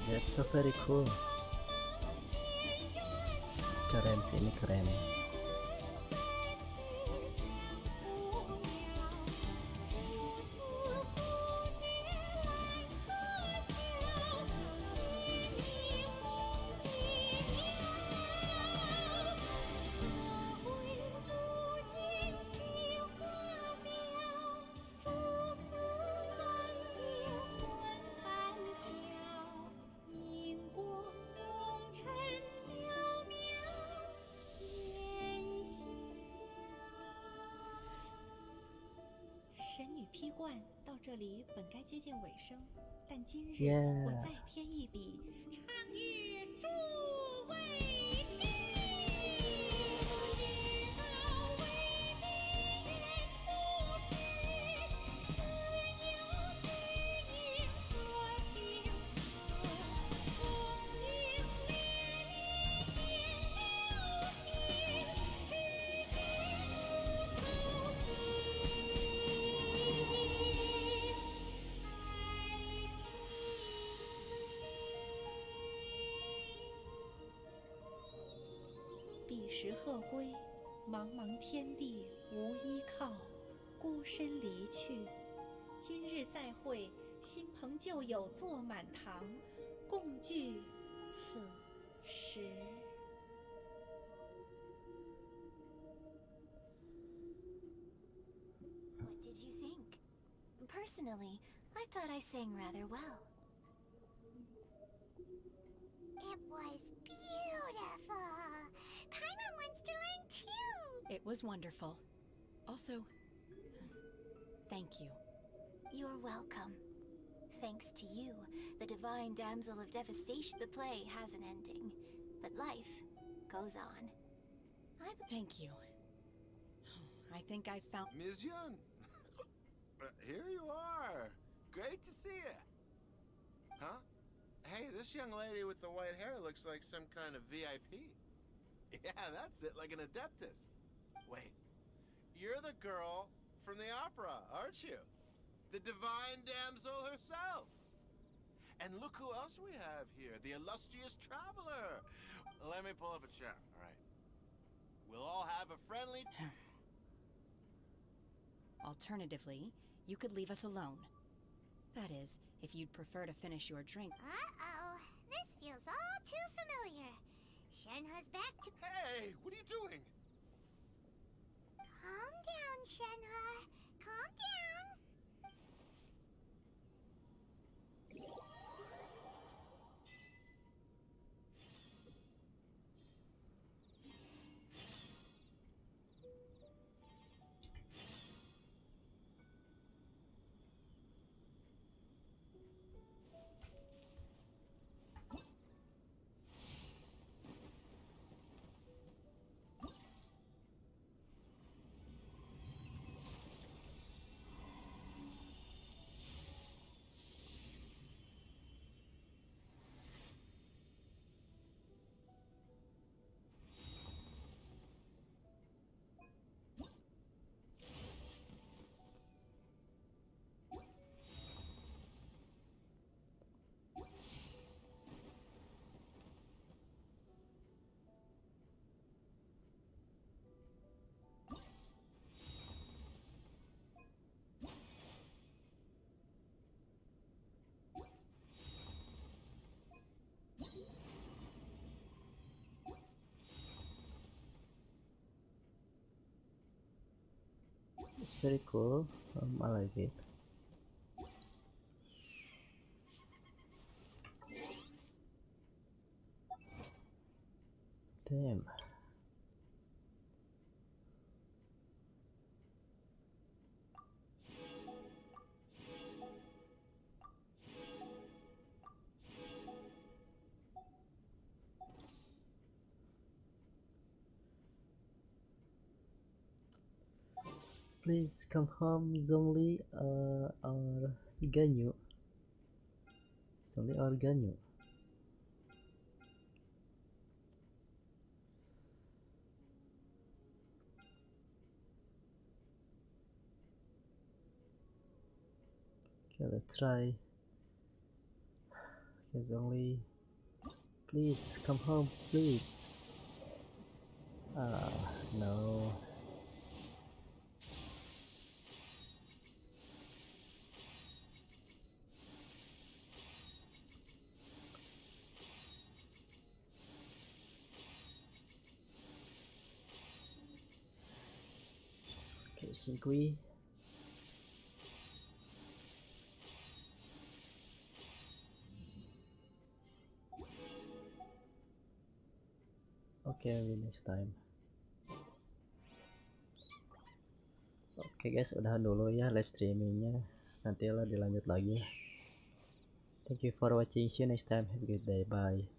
Speaker 1: That's so very cool. Keren sih, ini keren.
Speaker 22: 神女披冠到这里本该接近尾声，但今日
Speaker 1: Yeah.
Speaker 22: 我再添一笔，唱与诸位听。彼时鹤归，茫茫天地无依靠，孤身离去。今日再会，新朋旧友坐满堂，共聚此时。
Speaker 4: What did you think?
Speaker 18: Personally, I thought I sang rather well.
Speaker 4: It was beautiful. Paimon wants to learn too.
Speaker 9: It was wonderful. Also, thank you.
Speaker 18: You're welcome. Thanks to you, the Divine Damsel of Devastation, the play has an ending, but life goes on.
Speaker 9: Thank you. I think I found...
Speaker 15: Ms. Yun! Here you are! Great to see you! Huh? Hey, this young lady with the white hair looks like some kind of VIP. Yeah, that's it, like an adeptus. Wait, you're the girl from the opera, aren't you? The Divine Damsel herself! And look who else we have here, the illustrious traveler! Let me pull up a chair, alright? We'll all have a friendly...
Speaker 9: Alternatively, you could leave us alone. That is, if you'd prefer to finish your drink.
Speaker 4: Uh-oh. This feels all too familiar. Shenhe's back to...
Speaker 15: Hey, what are you doing?
Speaker 4: Calm down, Shenhe. Calm down.
Speaker 5: It's very cool. I like it. Damn. Please come home, Zhongli or Ganyu. Zhongli or Ganyu. Okay, let's try. Okay, Zhongli. Please come home, please. No. Okay, Shigui. Okay, maybe next time. Oke guys, udahan dulu ya live streamingnya. Nanti lah dilanjut lagi. Thank you for watching. See you next time. Have a good day. Bye.